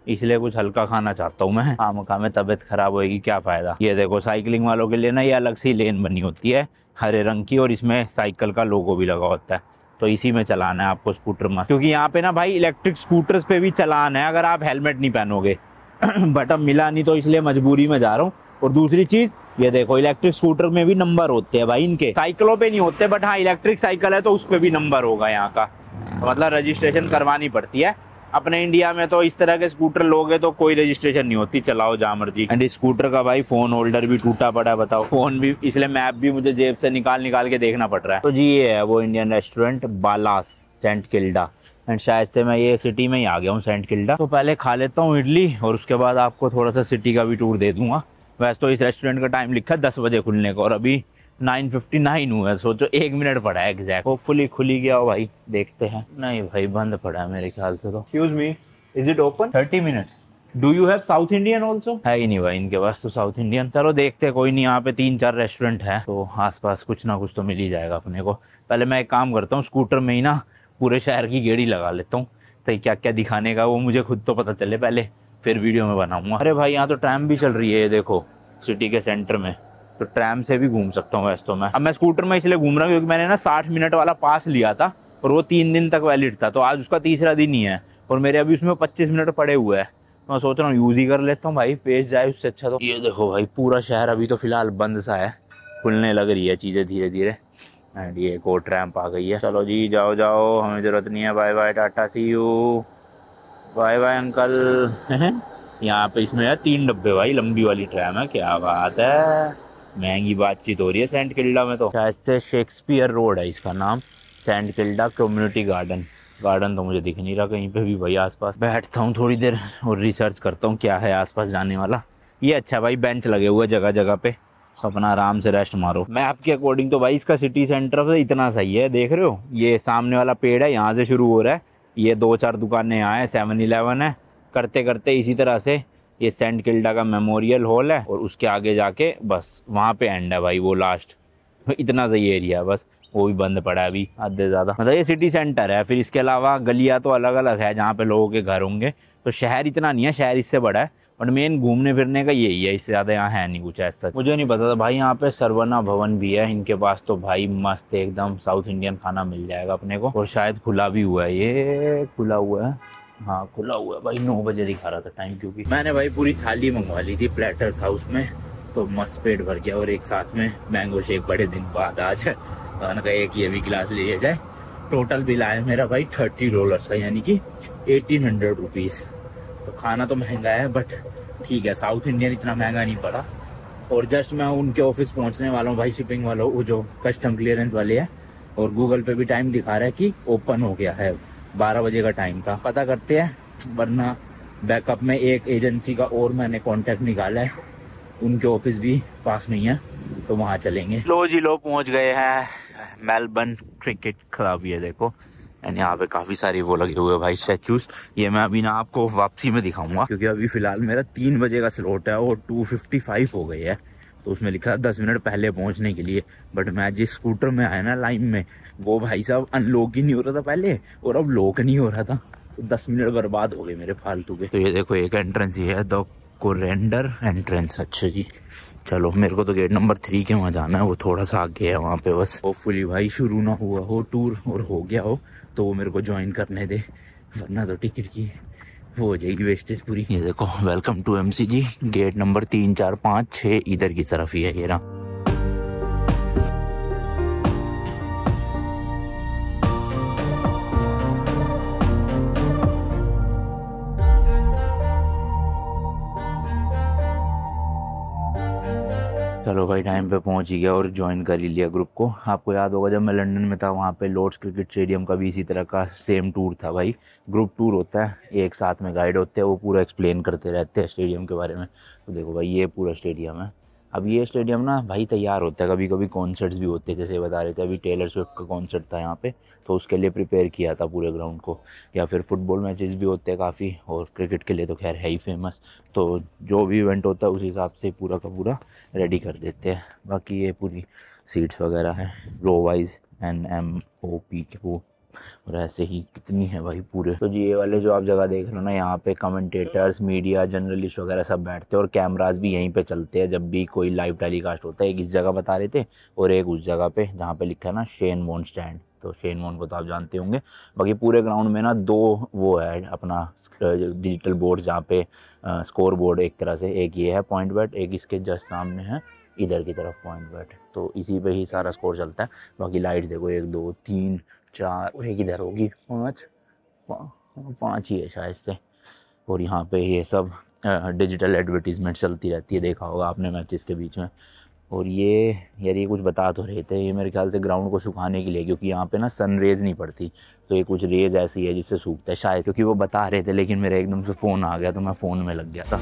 इसलिए कुछ हल्का खाना चाहता हूँ मैं। खामखा में तबीयत खराब होएगी, क्या फ़ायदा। ये देखो साइकिलिंग वालों के लिए ना ये अलग सी लेन बनी होती है हरे रंग की, और इसमें साइकिल का लोगो भी लगा होता है, तो इसी में चलाना है आपको स्कूटर मस्त। क्योंकि यहाँ पे ना भाई इलेक्ट्रिक स्कूटर्स पे भी चलान है अगर आप हेलमेट नहीं पहनोगे बट अब मिला नहीं, तो इसलिए मजबूरी में जा रहा हूँ। और दूसरी चीज़ ये देखो, इलेक्ट्रिक स्कूटर में भी नंबर होते हैं भाई इनके, साइकिलों पे नहीं होते, बट हाँ इलेक्ट्रिक साइकिल है तो उस पर भी नंबर होगा यहाँ का, तो मतलब रजिस्ट्रेशन करवानी पड़ती है। अपने इंडिया में तो इस तरह के स्कूटर लोगे तो कोई रजिस्ट्रेशन नहीं होती, चलाओ जहाँ मर्जी। एंड इस स्कूटर का भाई फोन होल्डर भी टूटा पड़ा है, बताओ फोन भी, इसलिए मैप भी मुझे जेब से निकाल के देखना पड़ रहा है। तो जी ये है वो Indian restaurant Balas Saint Kilda, and शायद से मैं ये सिटी में ही आ गया हूँ सेंट किल्डा। तो पहले खा लेता हूँ इडली, और उसके बाद आपको थोड़ा सा सिटी का भी टूर दे दूंगा। वैसे तो इस रेस्टोरेंट का टाइम लिखा है 10 बजे खुलने का, और अभी 9:59 हुआ है, सोचो 1 मिनट पड़ा है एग्जैक्ट। होपफुली खुली गया हो भाई, देखते हैं। नहीं भाई बंद पड़ा है मेरे ख्याल से तो। Excuse me, is it open? 30 minutes. Do you have south Indian also? है ही नहीं भाई इनके पास तो साउथ इंडियन। चलो देखते हैं, कोई नहीं, यहाँ पे 3-4 रेस्टोरेंट है, तो आसपास कुछ ना कुछ तो मिल ही जाएगा अपने को। पहले मैं एक काम करता हूँ, स्कूटर में ही ना पूरे शहर की गेड़ी लगा लेता हूँ, तो क्या क्या दिखाने का वो मुझे खुद तो पता चले पहले, फिर वीडियो में बनाऊंगा। अरे भाई यहाँ तो ट्रैम भी चल रही है, ये देखो सिटी के सेंटर में, तो ट्रैम से भी घूम सकता हूँ वैसे तो मैं। अब मैं स्कूटर में इसलिए घूम रहा हूँ क्योंकि मैंने ना 60 मिनट वाला पास लिया था, और वो 3 दिन तक वैलिड था, तो आज उसका तीसरा दिन ही है, और मेरे अभी उसमें 25 मिनट पड़े हुए हैं। मैं सोच रहा हूँ यूज़ ही कर लेता हूँ भाई, पेश जाए उससे अच्छा। तो ये देखो भाई पूरा शहर अभी तो फिलहाल बंद सा है, खुलने लग रही है चीज़ें धीरे धीरे। एंड ये एक और ट्रैम्प आ गई है, चलो जी जाओ जाओ, हमें ज़रूरत नहीं है, बाय बाय टाटा see you, bye bye uncle यहाँ पे इसमें यार 3 डब्बे भाई, लंबी वाली ट्रैम है, क्या बात है, महंगी बातचीत हो रही है सेंट किल्डा में। तो शायद से शेक्सपियर रोड है इसका नाम, Saint Kilda community garden. Garden तो मुझे दिख नहीं रहा कहीं पे भी भाई आसपास। बैठता हूँ थोड़ी देर और रिसर्च करता हूँ क्या है आसपास जाने वाला। ये अच्छा भाई बेंच लगे हुए जगह जगह पे, अपना आराम से रेस्ट मारो। मैं आपके अकॉर्डिंग तो भाई इसका सिटी सेंटर से इतना सही है, देख रहे हो ये सामने वाला पेड़ है, यहाँ से शुरू हो रहा है, ये 2-4 दुकानें यहाँ है, 7-11 है, करते करते इसी तरह से ये सेंट किल्डा का मेमोरियल हॉल है, और उसके आगे जाके बस वहाँ पे एंड है भाई वो लास्ट। इतना सही एरिया है, बस वो भी बंद पड़ा है अभी आधे ज़्यादा। मतलब ये सिटी सेंटर है, फिर इसके अलावा गलियाँ तो अलग अलग है जहाँ पे लोगों के घर होंगे, तो शहर इतना नहीं है, शहर इससे बड़ा है, और मेन घूमने फिरने का यही है, इससे ज़्यादा यहाँ है नहीं कुछ ऐसा। मुझे नहीं पता था भाई यहाँ पे सरवना भवन भी है इनके पास, तो भाई मस्त एकदम साउथ इंडियन खाना मिल जाएगा अपने को। और शायद खुला भी हुआ है, ये खुला हुआ है, हाँ खुला हुआ है भाई। 9 बजे दिखा रहा था टाइम, क्योंकि मैंने भाई पूरी थाली मंगवा ली थी, प्लेटर था उसमें, तो मस्त पेट भर गया। और एक साथ में मैंगो शेक बड़े दिन बाद आज मैंने कहा एक ये भी गिलास ले जाए। टोटल बिल आया मेरा भाई $30 का, यानी कि 1800 रुपीज़। तो खाना तो महंगा है बट ठीक है, साउथ इंडियन इतना महंगा नहीं पड़ा। और जस्ट मैं उनके ऑफिस पहुंचने वाला हूँ भाई, शिपिंग वालों, वो जो कस्टम क्लियरेंस वाले हैं। और गूगल पे भी टाइम दिखा रहा है कि ओपन हो गया है, 12 बजे का टाइम था। पता करते हैं, वरना बैकअप में एक एजेंसी का और मैंने कॉन्टैक्ट निकाला है, उनके ऑफिस भी पास में ही है, तो वहाँ चलेंगे। लो जी लो, पहुँच गए हैं मेलबर्न क्रिकेट क्लब। ये देखो, एंड यहाँ पे काफी सारी वो लगे हुए भाई स्टैचूज। ये मैं अभी ना आपको वापसी में दिखाऊंगा, क्योंकि अभी फिलहाल मेरा 3 बजे का स्लॉट है और 2:55 हो गई है। तो उसमें लिखा है 10 मिनट पहले पहुंचने के लिए। बट मैं जिस स्कूटर में आया ना लाइन में, वो भाई साहब अनलॉक ही नहीं हो रहा था पहले, और अब लॉक नहीं हो रहा था, तो 10 मिनट बर्बाद हो गए मेरे फालतू के। तो ये देखो एक एंट्रेंस ये है, द कोरेंडर एंट्रेंस। अच्छा जी, चलो मेरे को तो गेट नंबर 3 के वहाँ जाना है, वो थोड़ा सा आगे है वहाँ पे बस। होपफुली भाई शुरू ना हुआ हो टूर और हो गया हो तो वो मेरे को ज्वाइन करने दे, वरना तो टिकट की वो हो जाएगी वेस्टेज पूरी। ये देखो, welcome to MCG, gate number 3, 4, 5, 6 इधर की तरफ ही है ये रहा। चलो भाई टाइम पे पहुंच ही गया और ज्वाइन कर ही लिया ग्रुप को। आपको याद होगा जब मैं लंदन में था, वहाँ पे लॉर्ड्स क्रिकेट स्टेडियम का भी इसी तरह का सेम टूर था भाई। ग्रुप टूर होता है, एक साथ में गाइड होते हैं, वो पूरा एक्सप्लेन करते रहते हैं स्टेडियम के बारे में। तो देखो भाई ये पूरा स्टेडियम है। अब ये स्टेडियम ना भाई तैयार होता है, कभी कभी कॉन्सर्ट्स भी होते हैं, जैसे बता रहे थे अभी टेलर स्विफ्ट का कॉन्सर्ट था यहाँ पे, तो उसके लिए प्रिपेयर किया था पूरे ग्राउंड को। या फिर फुटबॉल मैचेस भी होते हैं काफ़ी, और क्रिकेट के लिए तो खैर है ही फेमस। तो जो भी इवेंट होता है उस हिसाब से पूरा का पूरा रेडी कर देते हैं। बाकी ये पूरी सीट्स वगैरह हैं रो वाइज NMOP के वो, और ऐसे ही कितनी है भाई पूरे। तो जी ये वाले जो आप जगह देख रहे हो ना, यहाँ पे कमेंटेटर्स, मीडिया, जर्नलिस्ट वगैरह सब बैठते हैं, और कैमरास भी यहीं पे चलते हैं जब भी कोई लाइव टेलीकास्ट होता है। एक इस जगह बता रहे थे और एक उस जगह पे जहाँ पे लिखा है ना शेन वॉन स्टैंड, तो शेन वॉन को तो आप जानते होंगे। बाकी पूरे ग्राउंड में ना 2 वो है अपना डिजिटल बोर्ड, जहाँ पे स्कोर बोर्ड एक तरह से, एक ये है पॉइंट बैट, एक इसके जस्ट सामने है इधर की तरफ पॉइंट बैट, तो इसी पे ही सारा स्कोर चलता है। बाकी लाइट्स देखो 1, 2, 3, 4 और एक इधर होगी 5 ही है शायद से। और यहाँ पे ये सब डिजिटल एडवर्टीजमेंट चलती रहती है, देखा होगा आपने मैचेस के बीच में। और ये यार ये कुछ बता तो रहे थे, ये मेरे ख्याल से ग्राउंड को सुखाने के लिए, क्योंकि यहाँ पे ना सन रेज नहीं पड़ती, तो ये कुछ रेज ऐसी है जिससे सूखता है शायद, क्योंकि वो बता रहे थे। लेकिन मेरा एकदम से फ़ोन आ गया तो मैं फ़ोन में लग गया था।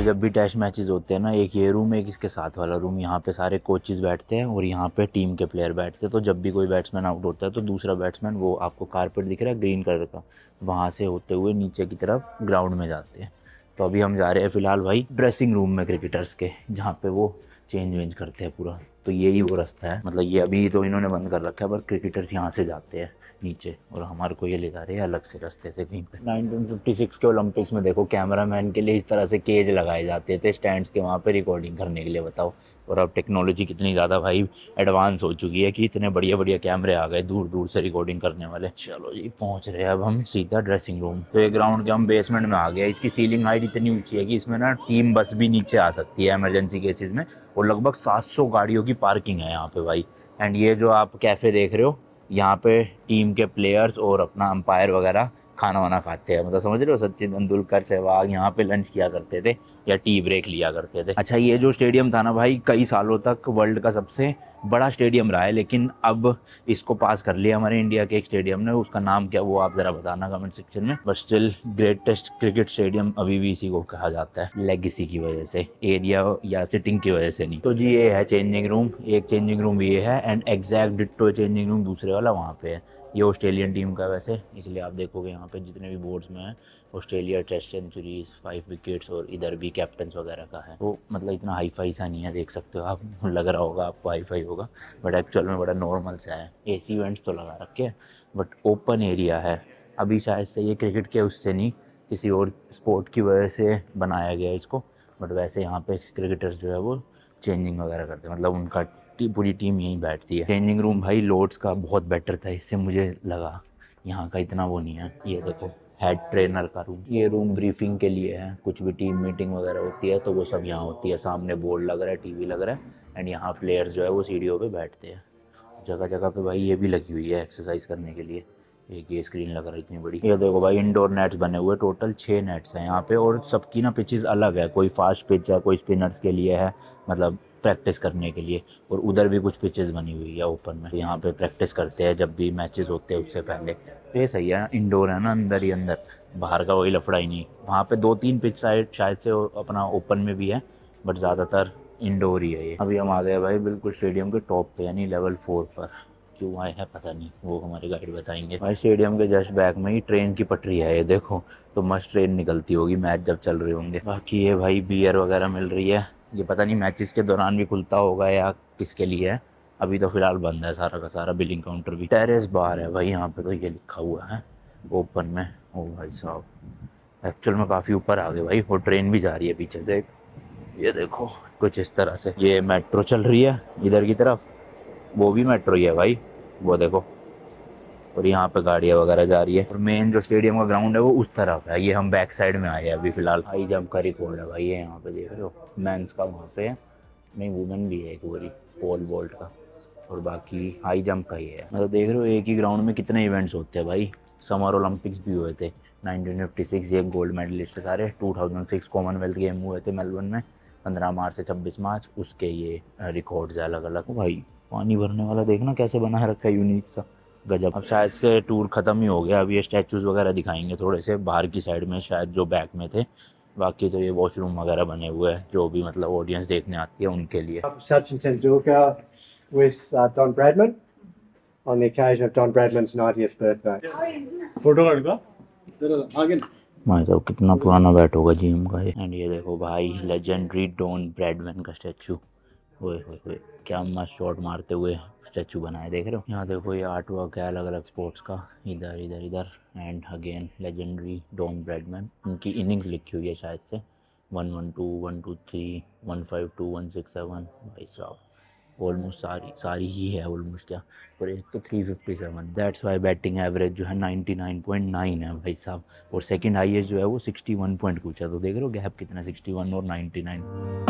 जब भी टेस्ट मैचेस होते हैं ना, एक ये रूम, एक इसके साथ वाला रूम, यहाँ पे सारे कोचेस बैठते हैं और यहाँ पे टीम के प्लेयर बैठते हैं। तो जब भी कोई बैट्समैन आउट होता है तो दूसरा बैट्समैन, वो आपको कारपेट दिख रहा है ग्रीन कलर का, वहाँ से होते हुए नीचे की तरफ ग्राउंड में जाते हैं। तो अभी हम जा रहे हैं फ़िलहाल भाई ड्रेसिंग रूम में क्रिकेटर्स के, जहाँ पे वो चेंज वेंज करते हैं पूरा। तो यही वो रास्ता है, मतलब ये अभी तो इन्होंने बंद कर रखा है, पर क्रिकेटर्स यहाँ से जाते हैं नीचे, और हमारे को ये ले जा रहे हैं अलग से रास्ते से कहीं पे। 1956 के ओलंपिक्स में देखो कैमरामैन के लिए इस तरह से केज लगाए जाते थे स्टैंड्स के वहाँ पे रिकॉर्डिंग करने के लिए, बताओ। और अब टेक्नोलॉजी कितनी ज़्यादा भाई एडवांस हो चुकी है कि इतने बढ़िया बढ़िया कैमरे आ गए दूर दूर से रिकॉर्डिंग करने वाले। चलो जी पहुँच रहे हैं अब हम सीधा ड्रेसिंग रूम। तो ये ग्राउंड के हम बेसमेंट में आ गए। इसकी सीलिंग हाइट इतनी ऊँची है कि इसमें ना टीम बस भी नीचे आ सकती है इमरजेंसी केसेस में, और लगभग 700 गाड़ियों की पार्किंग है यहाँ पे भाई। एंड ये जो आप कैफ़े देख रहे हो, यहाँ पे टीम के प्लेयर्स और अपना अंपायर वगैरह खाना वाना खाते हैं, मतलब समझ रहे हो, सचिन तेंदुलकर, सहवाग यहाँ पे लंच किया करते थे या टी ब्रेक लिया करते थे। अच्छा, ये जो स्टेडियम था ना भाई, कई सालों तक वर्ल्ड का सबसे बड़ा स्टेडियम रहा है, लेकिन अब इसको पास कर लिया हमारे इंडिया के एक स्टेडियम ने। उसका नाम क्या, वो आप ज़रा बताना कमेंट सेक्शन में। But still greatest cricket stadium अभी भी इसी को कहा जाता है, लेगेसी की वजह से, एरिया या सिटिंग की वजह से नहीं। तो जी ये है चेंजिंग रूम, एक चेंजिंग रूम ये है, and exact ditto changing room दूसरे वाला वहाँ पे है। ये ऑस्ट्रेलियन टीम का वैसे, इसलिए आप देखोगे यहाँ पे जितने भी बोर्ड्स में हैं, ऑस्ट्रेलिया टेस्ट सेंचुरीज, 5 विकेट्स, और इधर भी कैप्टन्स वगैरह का है। तो मतलब इतना हाई फाई सा नहीं है, देख सकते हो आप, लग रहा होगा आपको हाई फाई होगा, बट एक्चुअल में बड़ा नॉर्मल सा है। एसी वेंट्स तो लगा रखे हैं, बट ओपन एरिया है। अभी शायद से ये क्रिकेट के उससे नहीं, किसी और स्पोर्ट की वजह से बनाया गया इसको, बट वैसे यहाँ पे क्रिकेटर्स जो है वो चेंजिंग वगैरह करते हैं, मतलब उनका पूरी टीम यहीं बैठती है। चेंजिंग रूम भाई लॉर्ड्स का बहुत बेटर था, इससे मुझे लगा, यहाँ का इतना वो नहीं है। ये देखो हेड ट्रेनर का रूम, ये रूम ब्रीफिंग के लिए है, कुछ भी टीम मीटिंग वगैरह होती है तो वो सब यहाँ होती है। सामने बोर्ड लग रहा है, टीवी लग रहा है, एंड यहाँ प्लेयर्स जो है वो सीढ़ियों पे बैठते हैं। जगह जगह पे भाई ये भी लगी हुई है एक्सरसाइज करने के लिए। एक ये स्क्रीन लगा रही इतनी बड़ी। ये देखो भाई इंडोर नेट्स बने हुए, टोटल 6 नेट्स हैं यहाँ पे, और सबकी ना पिचेस अलग है। कोई फास्ट पिच है, कोई स्पिनर्स के लिए है, मतलब प्रैक्टिस करने के लिए, और उधर भी कुछ पिचेस बनी हुई है ओपन में, यहाँ पे प्रैक्टिस करते हैं जब भी मैचेस होते हैं उससे पहले। तो ये सही है, इंडोर है ना, अंदर ही अंदर, बाहर का वही लफड़ा ही नहीं। वहाँ पे 2-3 पिच शायद से अपना ओपन में भी है, बट ज़्यादातर इंडोर ही है ये। अभी हम आ गए भाई बिल्कुल स्टेडियम के टॉप पे, यानी लेवल 4 पर। क्यों आए हैं पता नहीं, वो हमारे गाइड बताएंगे। भाई स्टेडियम के जस्ट बैक में ही ट्रेन की पटरी है, ये देखो, तो मस्त ट्रेन निकलती होगी मैच जब चल रहे होंगे। बाकी ये भाई बियर वगैरह मिल रही है, ये पता नहीं मैचेस के दौरान भी खुलता होगा या किसके लिए है, अभी तो फिलहाल बंद है सारा का सारा। बिलिंग काउंटर भी, टेरेस बार है भाई यहाँ पे, तो ये लिखा हुआ है ओपन में। ओ भाई साहब, एक्चुअल में काफ़ी ऊपर आ गए भाई, वो ट्रेन भी जा रही है पीछे से, ये देखो कुछ इस तरह से। ये मेट्रो चल रही है इधर की तरफ, वो भी मेट्रो ही है भाई, वो देखो, और यहाँ पे गाड़ियाँ वगैरह जा रही है। और मेन जो स्टेडियम का ग्राउंड है वो उस तरफ है, ये हम बैक साइड में आए हैं अभी फिलहाल। हाई जंप का रिकॉर्ड है भाई, ये यहाँ पे देख रहे हो, मेंस का वहाँ पे है, नहीं वुमेन भी है एक वही पोल वॉल्ट का, और बाकी हाई जंप का ही है। मतलब देख रहे हो एक ही ग्राउंड में कितने इवेंट्स होते हैं भाई। समर ओलंपिक्स भी हुए थे 1956, ये गोल्ड मेडलिस्ट सारे। 2006 कॉमनवेल्थ गेम हुए थे मेलबर्न में, 15 मार्च से 26 मार्च, उसके ये रिकॉर्ड्स है अलग अलग। भाई पानी भरने वाला देखना कैसे बना है रखा है, यूनिक सा, गजब। अब शायद से टूर ख़त्म ही हो गया, अब ये स्टैचूज़ वगैरह दिखाएंगे थोड़े से बाहर की साइड में, शायद जो बैक में थे। बाकी तो ये वॉशरूम वगैरह बने हुए हैं, जो भी मतलब ऑडियंस देखने आती है उनके लिए। Sachin Tendulkar with Don Bradman on the occasion of Don Bradman's 90th birthday. Photo card का आगे भाई साहब कितना पुराना बैट होगा जिम का ये। एंड ये देखो भाई लेजेंडरी डॉन ब्रैडमैन का स्टैचू, ओए होए क्या मस्त शॉट मारते हुए स्टैचू बनाए, देख रहे हो। यहाँ देखो ये आर्ट वर्क है अलग अलग स्पोर्ट्स का, इधर इधर इधर, and again legendary Don Bradman. उनकी इनिंग्स लिखी हुई है शायद से 112, 123, 152, 167। भाई साहब ऑलमोस्ट सारी ही है ऑलमोस्ट, क्या, और एक तो 357। दैट्स वाई बैटिंग एवरेज जो है 99.9 है भाई साहब, और सेकंड हाईएस्ट जो है वो 61 पॉइंट कुछ है। तो देख रहे हो गैप कितना, 61 और 99।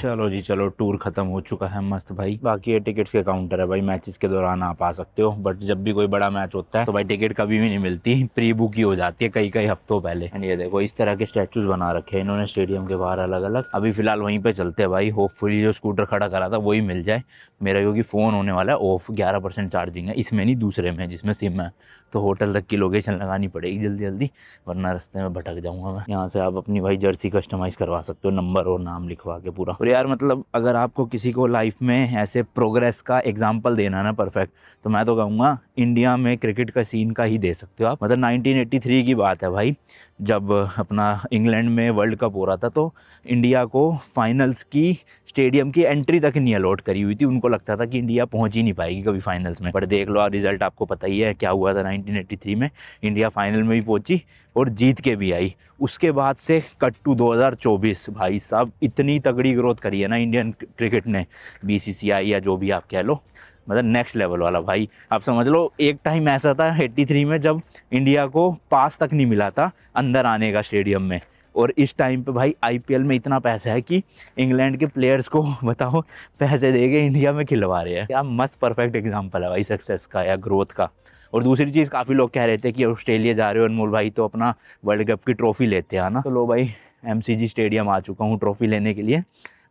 चलो जी चलो, टूर खत्म हो चुका है मस्त भाई। बाकी ये टिकट्स के काउंटर है भाई, मैचेस के दौरान आप आ सकते हो, बट जब भी कोई बड़ा मैच होता है तो भाई टिकट कभी भी नहीं मिलती, प्री बुक ही हो जाती है कई हफ्तों पहले। एंड ये देखो इस तरह के स्टैचूज बना रखे हैं इन्होंने स्टेडियम के बाहर अलग अलग। अभी फिलहाल वहीं पे चलते हैं भाई, होपफुली जो स्कूटर खड़ा करा था वही मिल जाए। मेरा क्योंकि फ़ोन होने वाला है ऑफ, 11% चार्जिंग है इसमें, नहीं दूसरे में जिसमें सिम है, तो होटल तक की लोकेशन लगानी पड़ेगी जल्दी जल्दी, वरना रास्ते में भटक जाऊंगा मैं। यहाँ से आप अपनी भाई जर्सी कस्टमाइज़ करवा सकते हो, नंबर और नाम लिखवा के पूरा। और यार मतलब अगर आपको किसी को लाइफ में ऐसे प्रोग्रेस का एग्जाम्पल देना ना परफेक्ट, तो मैं तो कहूँगा इंडिया में क्रिकेट का सीन का ही दे सकते हो आप। मतलब 1983 की बात है भाई, जब अपना इंग्लैंड में वर्ल्ड कप हो रहा था तो इंडिया को फाइनल्स की स्टेडियम की एंट्री तक नहीं अलॉट करी हुई थी। उनको लगता था कि इंडिया पहुंच ही नहीं पाएगी कभी फाइनल्स में, पर देख लो रिजल्ट आपको पता ही है क्या हुआ था। 1983 में इंडिया फाइनल में भी पहुंची और जीत के भी आई। उसके बाद से कट टू 2024 भाई साहब, इतनी तगड़ी ग्रोथ करी है ना इंडियन क्रिकेट ने, BCCI या जो भी आप कह लो, मतलब नेक्स्ट लेवल वाला भाई। आप समझ लो एक टाइम ऐसा था 83 में जब इंडिया को पास तक नहीं मिला था अंदर आने का स्टेडियम में, और इस टाइम पे भाई IPL में इतना पैसा है कि इंग्लैंड के प्लेयर्स को बताओ पैसे दे के इंडिया में खिलवा रहे हैं। क्या मस्त परफेक्ट एग्जाम्पल है भाई सक्सेस का या ग्रोथ का। और दूसरी चीज़, काफ़ी लोग कह रहे थे कि ऑस्ट्रेलिया जा रहे हो अनमोल भाई तो अपना वर्ल्ड कप की ट्रॉफी लेते हैं ना, तो लो भाई MCG स्टेडियम आ चुका हूँ ट्रॉफी लेने के लिए।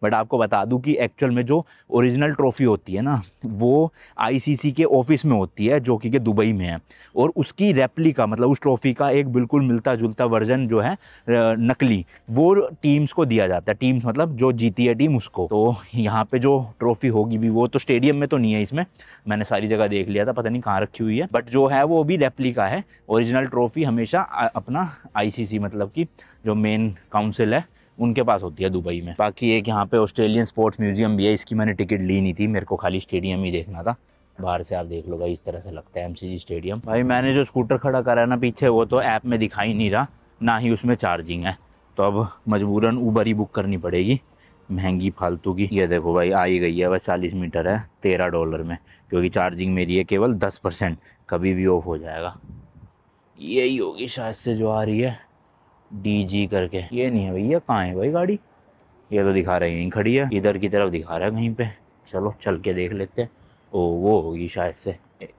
बट आपको बता दूं कि एक्चुअल में जो ओरिजिनल ट्रॉफी होती है ना वो ICC के ऑफिस में होती है जो कि दुबई में है, और उसकी रेप्लिका मतलब उस ट्रॉफी का एक बिल्कुल मिलता जुलता वर्जन जो है नकली, वो टीम्स को दिया जाता है। टीम्स मतलब जो जीती है टीम उसको। तो यहाँ पे जो ट्रॉफी होगी भी वो तो स्टेडियम में तो नहीं है, इसमें मैंने सारी जगह देख लिया था, पता नहीं कहाँ रखी हुई है, बट जो है वो भी रेप्लिका है। ओरिजिनल ट्रॉफी हमेशा अपना ICC मतलब कि जो मेन काउंसिल है उनके पास होती है दुबई में। बाकी एक यहाँ पे ऑस्ट्रेलियन स्पोर्ट्स म्यूजियम भी है, इसकी मैंने टिकट ली नहीं थी, मेरे को खाली स्टेडियम ही देखना था। बाहर से आप देख लो भाई, इस तरह से लगता है MCG स्टेडियम। भाई मैंने जो स्कूटर खड़ा करा है ना पीछे, वो तो ऐप में दिखाई नहीं रहा, ना ही उसमें चार्जिंग है, तो अब मजबूरन उबर ही बुक करनी पड़ेगी, महंगी फालतू की। ये देखो भाई आ ही गई है, बस 40 मीटर है $13 में, क्योंकि चार्जिंग मेरी है केवल 10%, कभी भी ऑफ हो जाएगा। यही होगी शायद से जो आ रही है DG करके। ये नहीं है भैया, कहाँ है भाई गाड़ी? ये तो दिखा रहा है यहीं खड़ी है, इधर की तरफ दिखा रहा है कहीं पे। चलो चल के देख लेते हैं। ओ वो होगी शायद से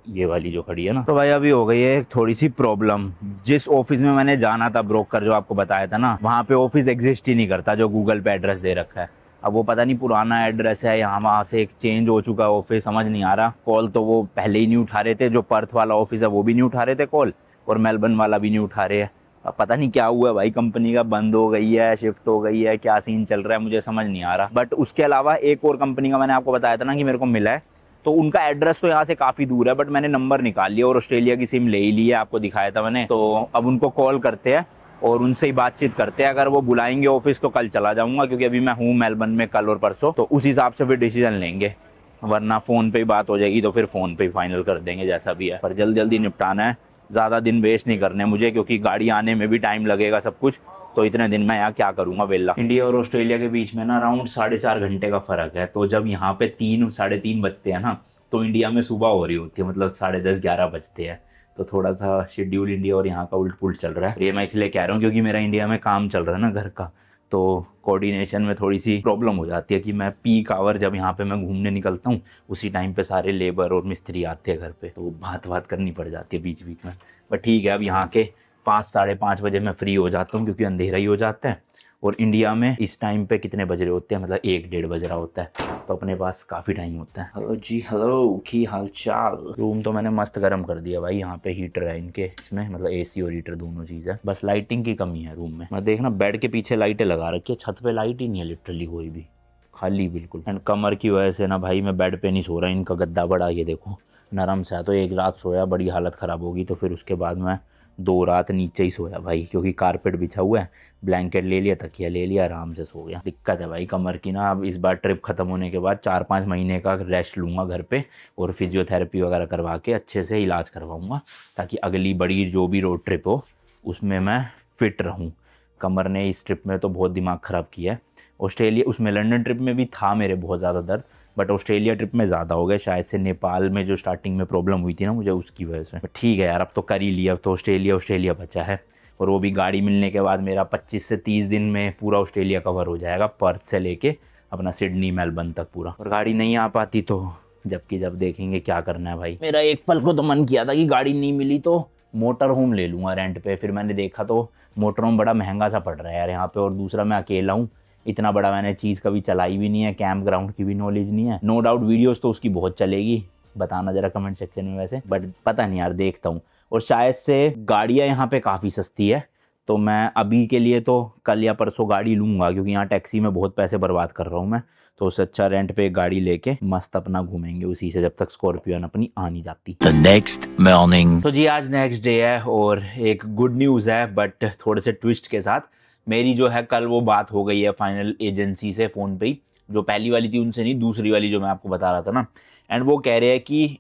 ये वाली जो खड़ी है ना। तो भाई अभी हो गई है थोड़ी सी प्रॉब्लम। जिस ऑफिस में मैंने जाना था ब्रोकर जो आपको बताया था ना, वहाँ पे ऑफिस एग्जिस्ट ही नहीं करता जो गूगल पे एड्रेस दे रखा है। अब वो पता नहीं पुराना एड्रेस है यहाँ वहाँ से एक चेंज हो चुका है ऑफिस, समझ नहीं आ रहा। कॉल तो वो पहले ही नहीं उठा रहे थे, जो पर्थ वाला ऑफिस है वो भी नहीं उठा रहे थे कॉल, और मेलबर्न वाला भी नहीं उठा रहे हैं। अब पता नहीं क्या हुआ भाई, कंपनी का बंद हो गई है, शिफ्ट हो गई है, क्या सीन चल रहा है मुझे समझ नहीं आ रहा। बट उसके अलावा एक और कंपनी का मैंने आपको बताया था ना कि मेरे को मिला है, तो उनका एड्रेस तो यहाँ से काफ़ी दूर है, बट मैंने नंबर निकाल लिया और ऑस्ट्रेलिया की सिम ले ही ली है, आपको दिखाया था मैंने। तो अब उनको कॉल करते हैं और उनसे ही बातचीत करते हैं। अगर वो बुलाएंगे ऑफिस तो कल चला जाऊँगा, क्योंकि अभी मैं हूँ मेलबर्न में कल और परसों, तो उस हिसाब से फिर डिसीजन लेंगे, वरना फ़ोन पे ही बात हो जाएगी तो फिर फ़ोन पे ही फाइनल कर देंगे जैसा भी है। पर जल्दी जल्दी निपटाना है, ज़्यादा दिन वेस्ट नहीं करने मुझे, क्योंकि गाड़ी आने में भी टाइम लगेगा सब कुछ, तो इतने दिन मैं यहाँ क्या करूँगा वेला। इंडिया और ऑस्ट्रेलिया के बीच में ना अराउंड 4.5 घंटे का फ़र्क है, तो जब यहाँ पे 3 साढ़े 3 बजते हैं ना, तो इंडिया में सुबह हो रही होती है, मतलब 10:30-11 बजते हैं। तो थोड़ा सा शेड्यूल इंडिया और यहाँ का उल्ट पुल्ट चल रहा है। ये मैं इसलिए कह रहा हूँ क्योंकि मेरा इंडिया में काम चल रहा है ना घर का, तो कोऑर्डिनेशन में थोड़ी सी प्रॉब्लम हो जाती है कि मैं पीक आवर जब यहाँ पे मैं घूमने निकलता हूँ, उसी टाइम पे सारे लेबर और मिस्त्री आते हैं घर पे, तो बात करनी पड़ जाती है बीच बीच में। बट ठीक है, अब यहाँ के 5 साढ़े 5 बजे मैं फ्री हो जाता हूँ, क्योंकि अंधेरा ही हो जाता है। और इंडिया में इस टाइम पे कितने बज रहे होते हैं, मतलब 1-1:30 बज रहा होता है, तो अपने पास काफ़ी टाइम होता है। हेलो जी, हेलो, की हाल चाल। रूम तो मैंने मस्त गर्म कर दिया भाई, यहाँ पे हीटर है इनके, इसमें मतलब AC और हीटर दोनों चीज़ है, बस लाइटिंग की कमी है रूम में। मैं देखना बेड के पीछे लाइटें लगा रखी है, छत पे लाइट ही नहीं है लिटरली कोई भी, खाली बिल्कुल। एंड कमर की वजह से ना भाई मैं बेड पे नहीं सो रहा, इनका गद्दा बड़ा, ये देखो नरम सा है, तो एक रात सोया बड़ी हालत ख़राब होगी, तो फिर उसके बाद मैं 2 रात नीचे ही सोया भाई, क्योंकि कारपेट बिछा हुआ है, ब्लैंकेट ले लिया, तकिया ले लिया, आराम से सो गया। दिक्कत है भाई कमर की ना। अब इस बार ट्रिप ख़त्म होने के बाद 4-5 महीने का रेस्ट लूँगा घर पे, और फिजियोथेरेपी वगैरह करवा के अच्छे से इलाज करवाऊँगा, ताकि अगली बड़ी जो भी रोड ट्रिप हो उसमें मैं फ़िट रहूँ। कमर ने इस ट्रिप में तो बहुत दिमाग ख़राब किया है। ऑस्ट्रेलिया, उसमें लंदन ट्रिप में भी था मेरे बहुत ज़्यादा दर्द, बट ऑस्ट्रेलिया ट्रिप में ज़्यादा हो गया, शायद से नेपाल में जो स्टार्टिंग में प्रॉब्लम हुई थी ना मुझे, उसकी वजह से। ठीक है यार, अब तो कर ही लिया, अब तो ऑस्ट्रेलिया बचा है, और वो भी गाड़ी मिलने के बाद मेरा 25 से 30 दिन में पूरा ऑस्ट्रेलिया कवर हो जाएगा, पर्थ से लेके अपना सिडनी मेलबर्न तक पूरा। और गाड़ी नहीं आ पाती तो जब देखेंगे क्या करना है भाई। मेरा एक पल को तो मन किया था कि गाड़ी नहीं मिली तो मोटर होम ले लूँगा रेंट पे, फिर मैंने देखा तो मोटर होम बड़ा महंगा सा पड़ रहा है यार यहाँ पे, और दूसरा मैं अकेला हूँ, इतना बड़ा मैंने चीज़ कभी चलाई भी नहीं है, कैंप ग्राउंड की भी नॉलेज नहीं है। नो डाउट वीडियोस तो उसकी बहुत चलेगी, बताना ज़रा कमेंट सेक्शन में वैसे, बट पता नहीं यार, देखता हूँ। और शायद से गाड़ियाँ यहाँ पे काफ़ी सस्ती है, तो मैं अभी के लिए तो कल या परसों गाड़ी लूँगा, क्योंकि यहाँ टैक्सी में बहुत पैसे बर्बाद कर रहा हूँ मैं। तो उससे अच्छा रेंट पे एक गाड़ी लेके मस्त अपना घूमेंगे उसी से, जब तक स्कॉर्पियन अपनी आ नहीं जाती। The next morning. तो जी आज नेक्स्ट डे है और एक गुड न्यूज़ है, बट थोड़े से ट्विस्ट के साथ। मेरी जो है कल वो बात हो गई है फाइनल एजेंसी से फ़ोन पे ही, जो पहली वाली थी उनसे नहीं, दूसरी वाली जो मैं आपको बता रहा था ना। एंड वो कह रहे हैं कि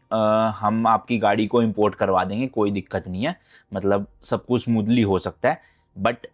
हम आपकी गाड़ी को इंपोर्ट करवा देंगे, कोई दिक्कत नहीं है, मतलब सब कुछ स्मूथली हो सकता है। बट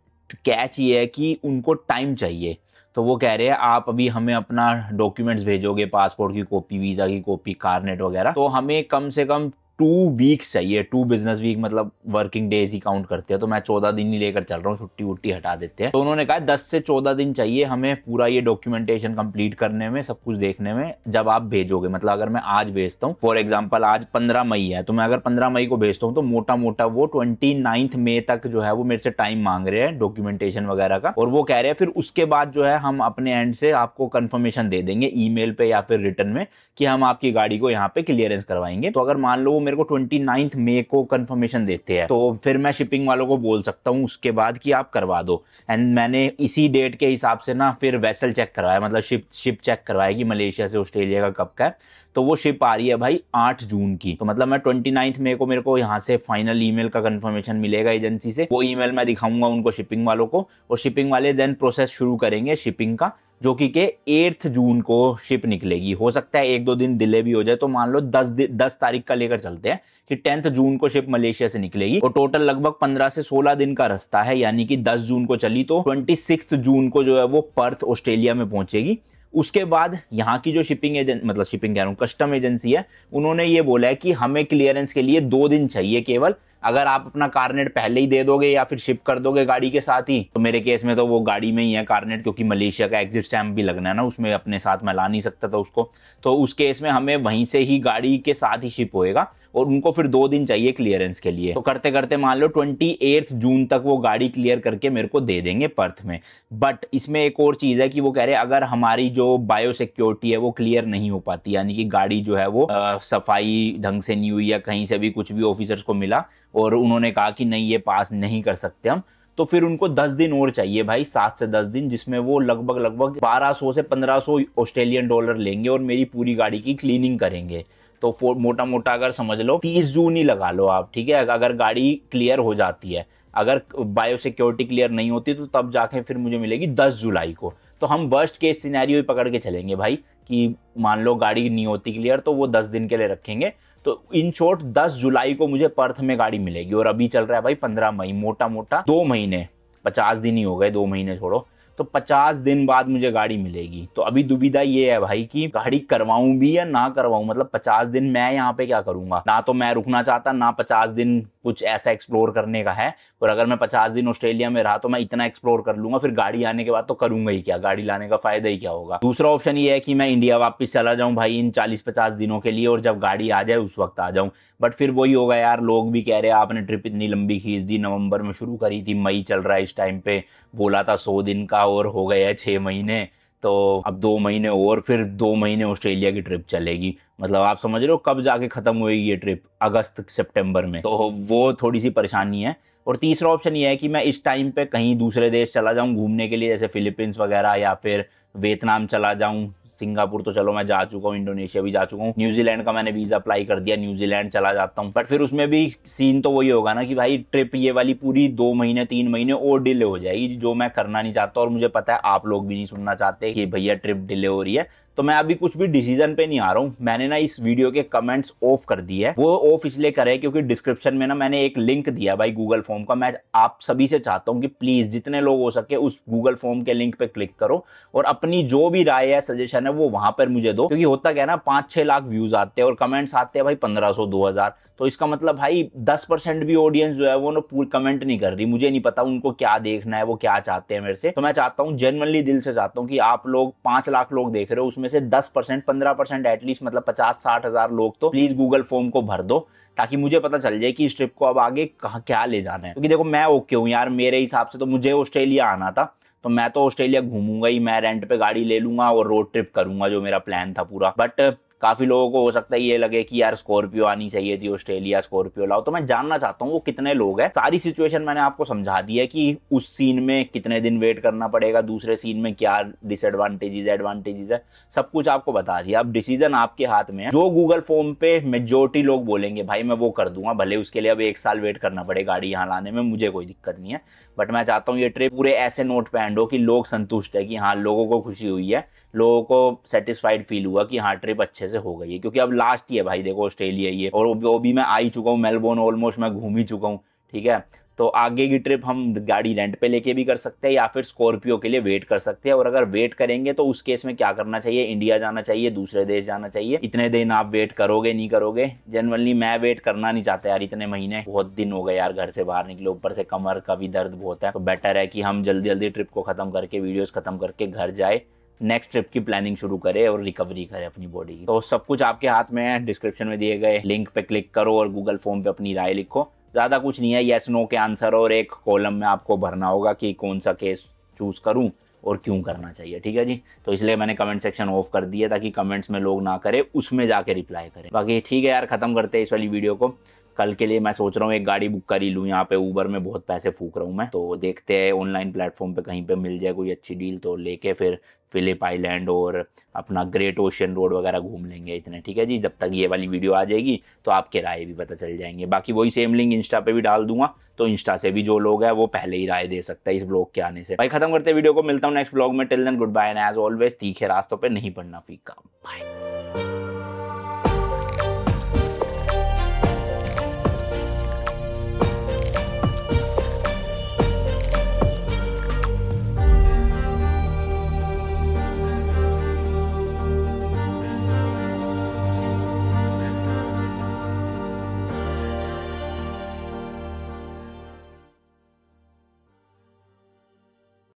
कैच ये है कि उनको टाइम चाहिए। तो वो कह रहे हैं आप अभी हमें अपना डॉक्यूमेंट्स भेजोगे, पासपोर्ट की कॉपी, वीज़ा की कॉपी, कारनेट वगैरह, तो हमें कम से कम 2 वीक्स चाहिए। 2 बिजनेस वीक मतलब वर्किंग डेज ही काउंट करते हैं, तो मैं 14 दिन ही लेकर चल रहा हूँ, छुट्टी वुट्टी हटा देते हैं। तो उन्होंने कहा 10 से 14 दिन चाहिए हमें पूरा ये डॉक्यूमेंटेशन कंप्लीट करने में, सब कुछ देखने में, जब आप भेजोगे। मतलब अगर मैं आज भेजता हूँ, फॉर एग्जाम्पल आज 15 मई है, तो मैं अगर 15 मई को भेजता हूँ तो मोटा मोटा वो 29 मई तक जो है वो मेरे से टाइम मांग रहे हैं डॉक्यूमेंटेशन वगैरह का। और वो कह रहे हैं फिर उसके बाद जो है हम अपने एंड से आपको कंफर्मेशन दे देंगे ईमेल पे या फिर रिटर्न में कि हम आपकी गाड़ी को यहाँ पे क्लियरेंस करवाएंगे। तो अगर मान लो वो मेरे को 29 मई को कंफर्मेशन देते हैं, तो फिर मैं शिपिंग वालों को बोल सकता हूँ उसके बाद कि आप करवा दो। एंड मैंने इसी डेट के हिसाब से ना फिर वेसल चेक करवाया, मतलब शिप चेक करवाया कि मलेशिया से ऑस्ट्रेलिया का कब का है। तो वो शिप आ रही है भाई 8 जून की। तो मतलब मैं 29 मई को मेरे को यहाँ से फाइनल ईमेल का कंफर्मेशन मिलेगा एजेंसी से, वो ईमेल मैं दिखाऊंगा उनको, शिपिंग वालों को, और शिपिंग वाले देन प्रोसेस शुरू करेंगे शिपिंग का, जो कि 8 जून को शिप निकलेगी। हो सकता है 1-2 दिन डिले भी हो जाए, तो मान लो 10 तारीख का लेकर चलते हैं कि 10 जून को शिप मलेशिया से निकलेगी, और टोटल लगभग 15 से 16 दिन का रास्ता है। यानी कि 10 जून को चली तो 26 जून को जो है वो पर्थ ऑस्ट्रेलिया में पहुंचेगी। उसके बाद यहाँ की जो शिपिंग एजेंट, मतलब शिपिंग कह रहा हूँ, कस्टम एजेंसी है, उन्होंने ये बोला है कि हमें क्लियरेंस के लिए 2 दिन चाहिए केवल। अगर आप अपना कारनेट पहले ही दे दोगे या फिर शिप कर दोगे गाड़ी के साथ ही, तो मेरे केस में तो वो गाड़ी में ही है कारनेट, क्योंकि मलेशिया का एग्जिट स्टैम्प भी लगना है ना उसमें, अपने साथ मैं ला नहीं सकता था उसको। तो उस केस में हमें वहीं से ही गाड़ी के साथ ही शिप होएगा, और उनको फिर 2 दिन चाहिए क्लियरेंस के लिए। तो करते करते मान लो 28 जून तक वो गाड़ी क्लियर करके मेरे को दे देंगे पर्थ में। बट इसमें एक और चीज़ है कि वो कह रहे हैं अगर हमारी जो बायो सिक्योरिटी है वो क्लियर नहीं हो पाती, यानी कि गाड़ी जो है वो सफाई ढंग से नहीं हुई या कहीं से भी कुछ भी ऑफिसर्स को मिला और उन्होंने कहा कि नहीं ये पास नहीं कर सकते हम, तो फिर उनको 10 दिन और चाहिए भाई, 7 से 10 दिन, जिसमें वो लगभग 1200 से 1500 ऑस्ट्रेलियन डॉलर लेंगे और मेरी पूरी गाड़ी की क्लीनिंग करेंगे। तो मोटा मोटा अगर समझ लो 30 जून ही लगा लो आप, ठीक है। अगर गाड़ी क्लियर हो जाती है, अगर बायो सिक्योरिटी क्लियर नहीं होती तो तब जाके फिर मुझे मिलेगी 10 जुलाई को। तो हम वर्स्ट केस सिनेरियो ही पकड़ के चलेंगे भाई, कि मान लो गाड़ी नहीं होती क्लियर तो वो 10 दिन के लिए रखेंगे। तो इन शॉर्ट 10 जुलाई को मुझे पर्थ में गाड़ी मिलेगी, और अभी चल रहा है भाई 15 मई, मोटा मोटा 2 महीने, 50 दिन ही हो गए, 2 महीने छोड़ो, तो 50 दिन बाद मुझे गाड़ी मिलेगी। तो अभी दुविधा ये है भाई कि गाड़ी करवाऊं भी या ना करवाऊं। मतलब 50 दिन मैं यहाँ पे क्या करूंगा, ना तो मैं रुकना चाहता, ना 50 दिन कुछ ऐसा एक्सप्लोर करने का है। और अगर मैं 50 दिन ऑस्ट्रेलिया में रहा तो मैं इतना एक्सप्लोर कर लूंगा, फिर गाड़ी आने के बाद तो करूंगा ही क्या, गाड़ी लाने का फायदा ही क्या होगा। दूसरा ऑप्शन ये है कि मैं इंडिया वापस चला जाऊं भाई इन 40-50 दिनों के लिए, और जब गाड़ी आ जाए उस वक्त आ जाऊं। बट फिर वही होगा यार, लोग भी कह रहे हैं आपने ट्रिप इतनी लंबी खींच दी, नवंबर में शुरू करी थी, मई चल रहा है इस टाइम पे, बोला था 100 दिन का, और हो गए हैं 6 महीने। तो अब 2 महीने और, फिर 2 महीने ऑस्ट्रेलिया की ट्रिप चलेगी। मतलब आप समझ रहे हो कब जाके खत्म होएगी ये ट्रिप, अगस्त सितंबर में। तो वो थोड़ी सी परेशानी है। और तीसरा ऑप्शन ये है कि मैं इस टाइम पे कहीं दूसरे देश चला जाऊं घूमने के लिए, जैसे फिलीपींस वगैरह, या फिर वियतनाम चला जाऊं, सिंगापुर तो चलो मैं जा चुका हूँ, इंडोनेशिया भी जा चुका हूँ, न्यूजीलैंड का मैंने वीज़ा अप्लाई कर दिया, न्यूजीलैंड चला जाता हूँ। बट फिर उसमें भी सीन तो वही होगा ना कि भाई ट्रिप ये वाली पूरी 2 महीने 3 महीने और डिले हो जाएगी, जो मैं करना नहीं चाहता, और मुझे पता है आप लोग भी नहीं सुनना चाहते कि भैया ट्रिप डिले हो रही है। तो मैं अभी कुछ भी डिसीजन पे नहीं आ रहा हूँ। मैंने ना इस वीडियो के कमेंट्स ऑफ कर दिए है। वो ऑफ इसलिए करे क्योंकि डिस्क्रिप्शन में ना मैंने एक लिंक दिया भाई गूगल फॉर्म का। मैं आप सभी से चाहता हूँ कि प्लीज जितने लोग हो सके उस गूगल फॉर्म के लिंक पे क्लिक करो और अपनी जो भी राय है, सजेशन है, वो वहां पर मुझे दो। क्योंकि होता क्या है ना, 5-6 लाख व्यूज आते हैं और कमेंट्स आते हैं भाई 1500-2000। तो इसका मतलब भाई 10% भी ऑडियंस जो है वो ना पूरी कमेंट नहीं कर रही। मुझे नहीं पता उनको क्या देखना है, वो क्या चाहते हैं मेरे से। तो मैं चाहता हूँ, जेन्युइनली दिल से चाहता हूँ कि आप लोग 5 लाख लोग देख रहे हो, उसमें से 10% 15% एटलीस्ट, मतलब 50-60 हजार लोग तो प्लीज गूगल फॉर्म को भर दो, ताकि मुझे पता चल जाए कि इस ट्रिप को अब आगे कहाँ क्या ले जाना है। क्योंकि देखो मैं ओके हूँ यार, मेरे हिसाब से तो मुझे ऑस्ट्रेलिया आना था, तो मैं तो ऑस्ट्रेलिया घूमूंगा ही, मैं रेंट पे गाड़ी ले लूंगा और रोड ट्रिप करूंगा, जो मेरा प्लान था पूरा। बट काफी लोगों को हो सकता है ये लगे कि यार स्कॉर्पियो आनी चाहिए थी ऑस्ट्रेलिया, स्कॉर्पियो लाओ। तो मैं जानना चाहता हूँ वो कितने लोग हैं। सारी सिचुएशन मैंने आपको समझा दी है कि उस सीन में कितने दिन वेट करना पड़ेगा, दूसरे सीन में क्या डिसएडवांटेजेस एडवांटेजेस है, सब कुछ आपको बता दिया। अब डिसीजन आपके हाथ में है। जो गूगल फॉर्म पे मेजोरिटी लोग बोलेंगे भाई मैं वो कर दूंगा, भले उसके लिए अब 1 साल वेट करना पड़े गाड़ी यहाँ लाने में, मुझे कोई दिक्कत नहीं है। बट मैं चाहता हूँ ये ट्रिप पूरे ऐसे नोट पे एंड हो कि लोग संतुष्ट है कि हाँ लोगों को खुशी हुई है, लोगों को सेटिस्फाइड फील हुआ कि हाँ ट्रिप अच्छे से हो गई है। क्योंकि अब लास्ट ही है भाई, देखो ऑस्ट्रेलिया ही है और वो भी मैं आ ही चुका हूँ, मेलबोर्न ऑलमोस्ट मैं घूम ही चुका हूँ, ठीक है। तो आगे की ट्रिप हम गाड़ी रेंट पे लेके भी कर सकते हैं या फिर स्कॉर्पियो के लिए वेट कर सकते हैं। और अगर वेट करेंगे तो उस केस में क्या करना चाहिए, इंडिया जाना चाहिए, दूसरे देश जाना चाहिए। इतने दिन आप वेट करोगे नहीं करोगे, जनरली मैं वेट करना नहीं चाहता यार, इतने महीने बहुत दिन हो गए यार घर से बाहर निकले, ऊपर से कमर का भी दर्द बहुत है। तो बेटर है कि हम जल्दी जल्दी ट्रिप को खत्म करके, वीडियोस खत्म करके घर जाए, नेक्स्ट ट्रिप की प्लानिंग शुरू करे और रिकवरी करे अपनी बॉडी की। तो सब कुछ आपके हाथ में है, डिस्क्रिप्शन में दिए गए लिंक पे क्लिक करो और गूगल फॉर्म पे अपनी राय लिखो। ज़्यादा कुछ नहीं है, येस नो के आंसर और एक कॉलम में आपको भरना होगा कि कौन सा केस चूज़ करूं और क्यों करना चाहिए, ठीक है जी। तो इसलिए मैंने कमेंट सेक्शन ऑफ कर दिया ताकि कमेंट्स में लोग ना करें, उसमें जाके रिप्लाई करें। बाकी ठीक है यार, ख़त्म करते हैं इस वाली वीडियो को। कल के लिए मैं सोच रहा हूँ एक गाड़ी बुक कर ही लूँ, यहाँ पे ऊबर में बहुत पैसे फूक रहा हूँ मैं, तो देखते हैं ऑनलाइन प्लेटफॉर्म पे कहीं पे मिल जाए कोई अच्छी डील तो लेके फिर फिलिप आइलैंड और अपना ग्रेट ओशियन रोड वगैरह घूम लेंगे इतने, ठीक है जी। जब तक ये वाली वीडियो आ जाएगी तो आपके राय भी पता चल जाएंगे। बाकी वही सेम लिंक इंस्टा पे भी डाल दूंगा, तो इंस्टा से भी जो लोग हैं वो पहले ही राय दे सकता है इस ब्लॉग के आने से। भाई खत्म करते वीडियो को, मिलता हूँ नेक्स्ट ब्लॉग में। Till then goodbye and as always तीखे रास्तों पर नहीं पड़ना फीका। बाय।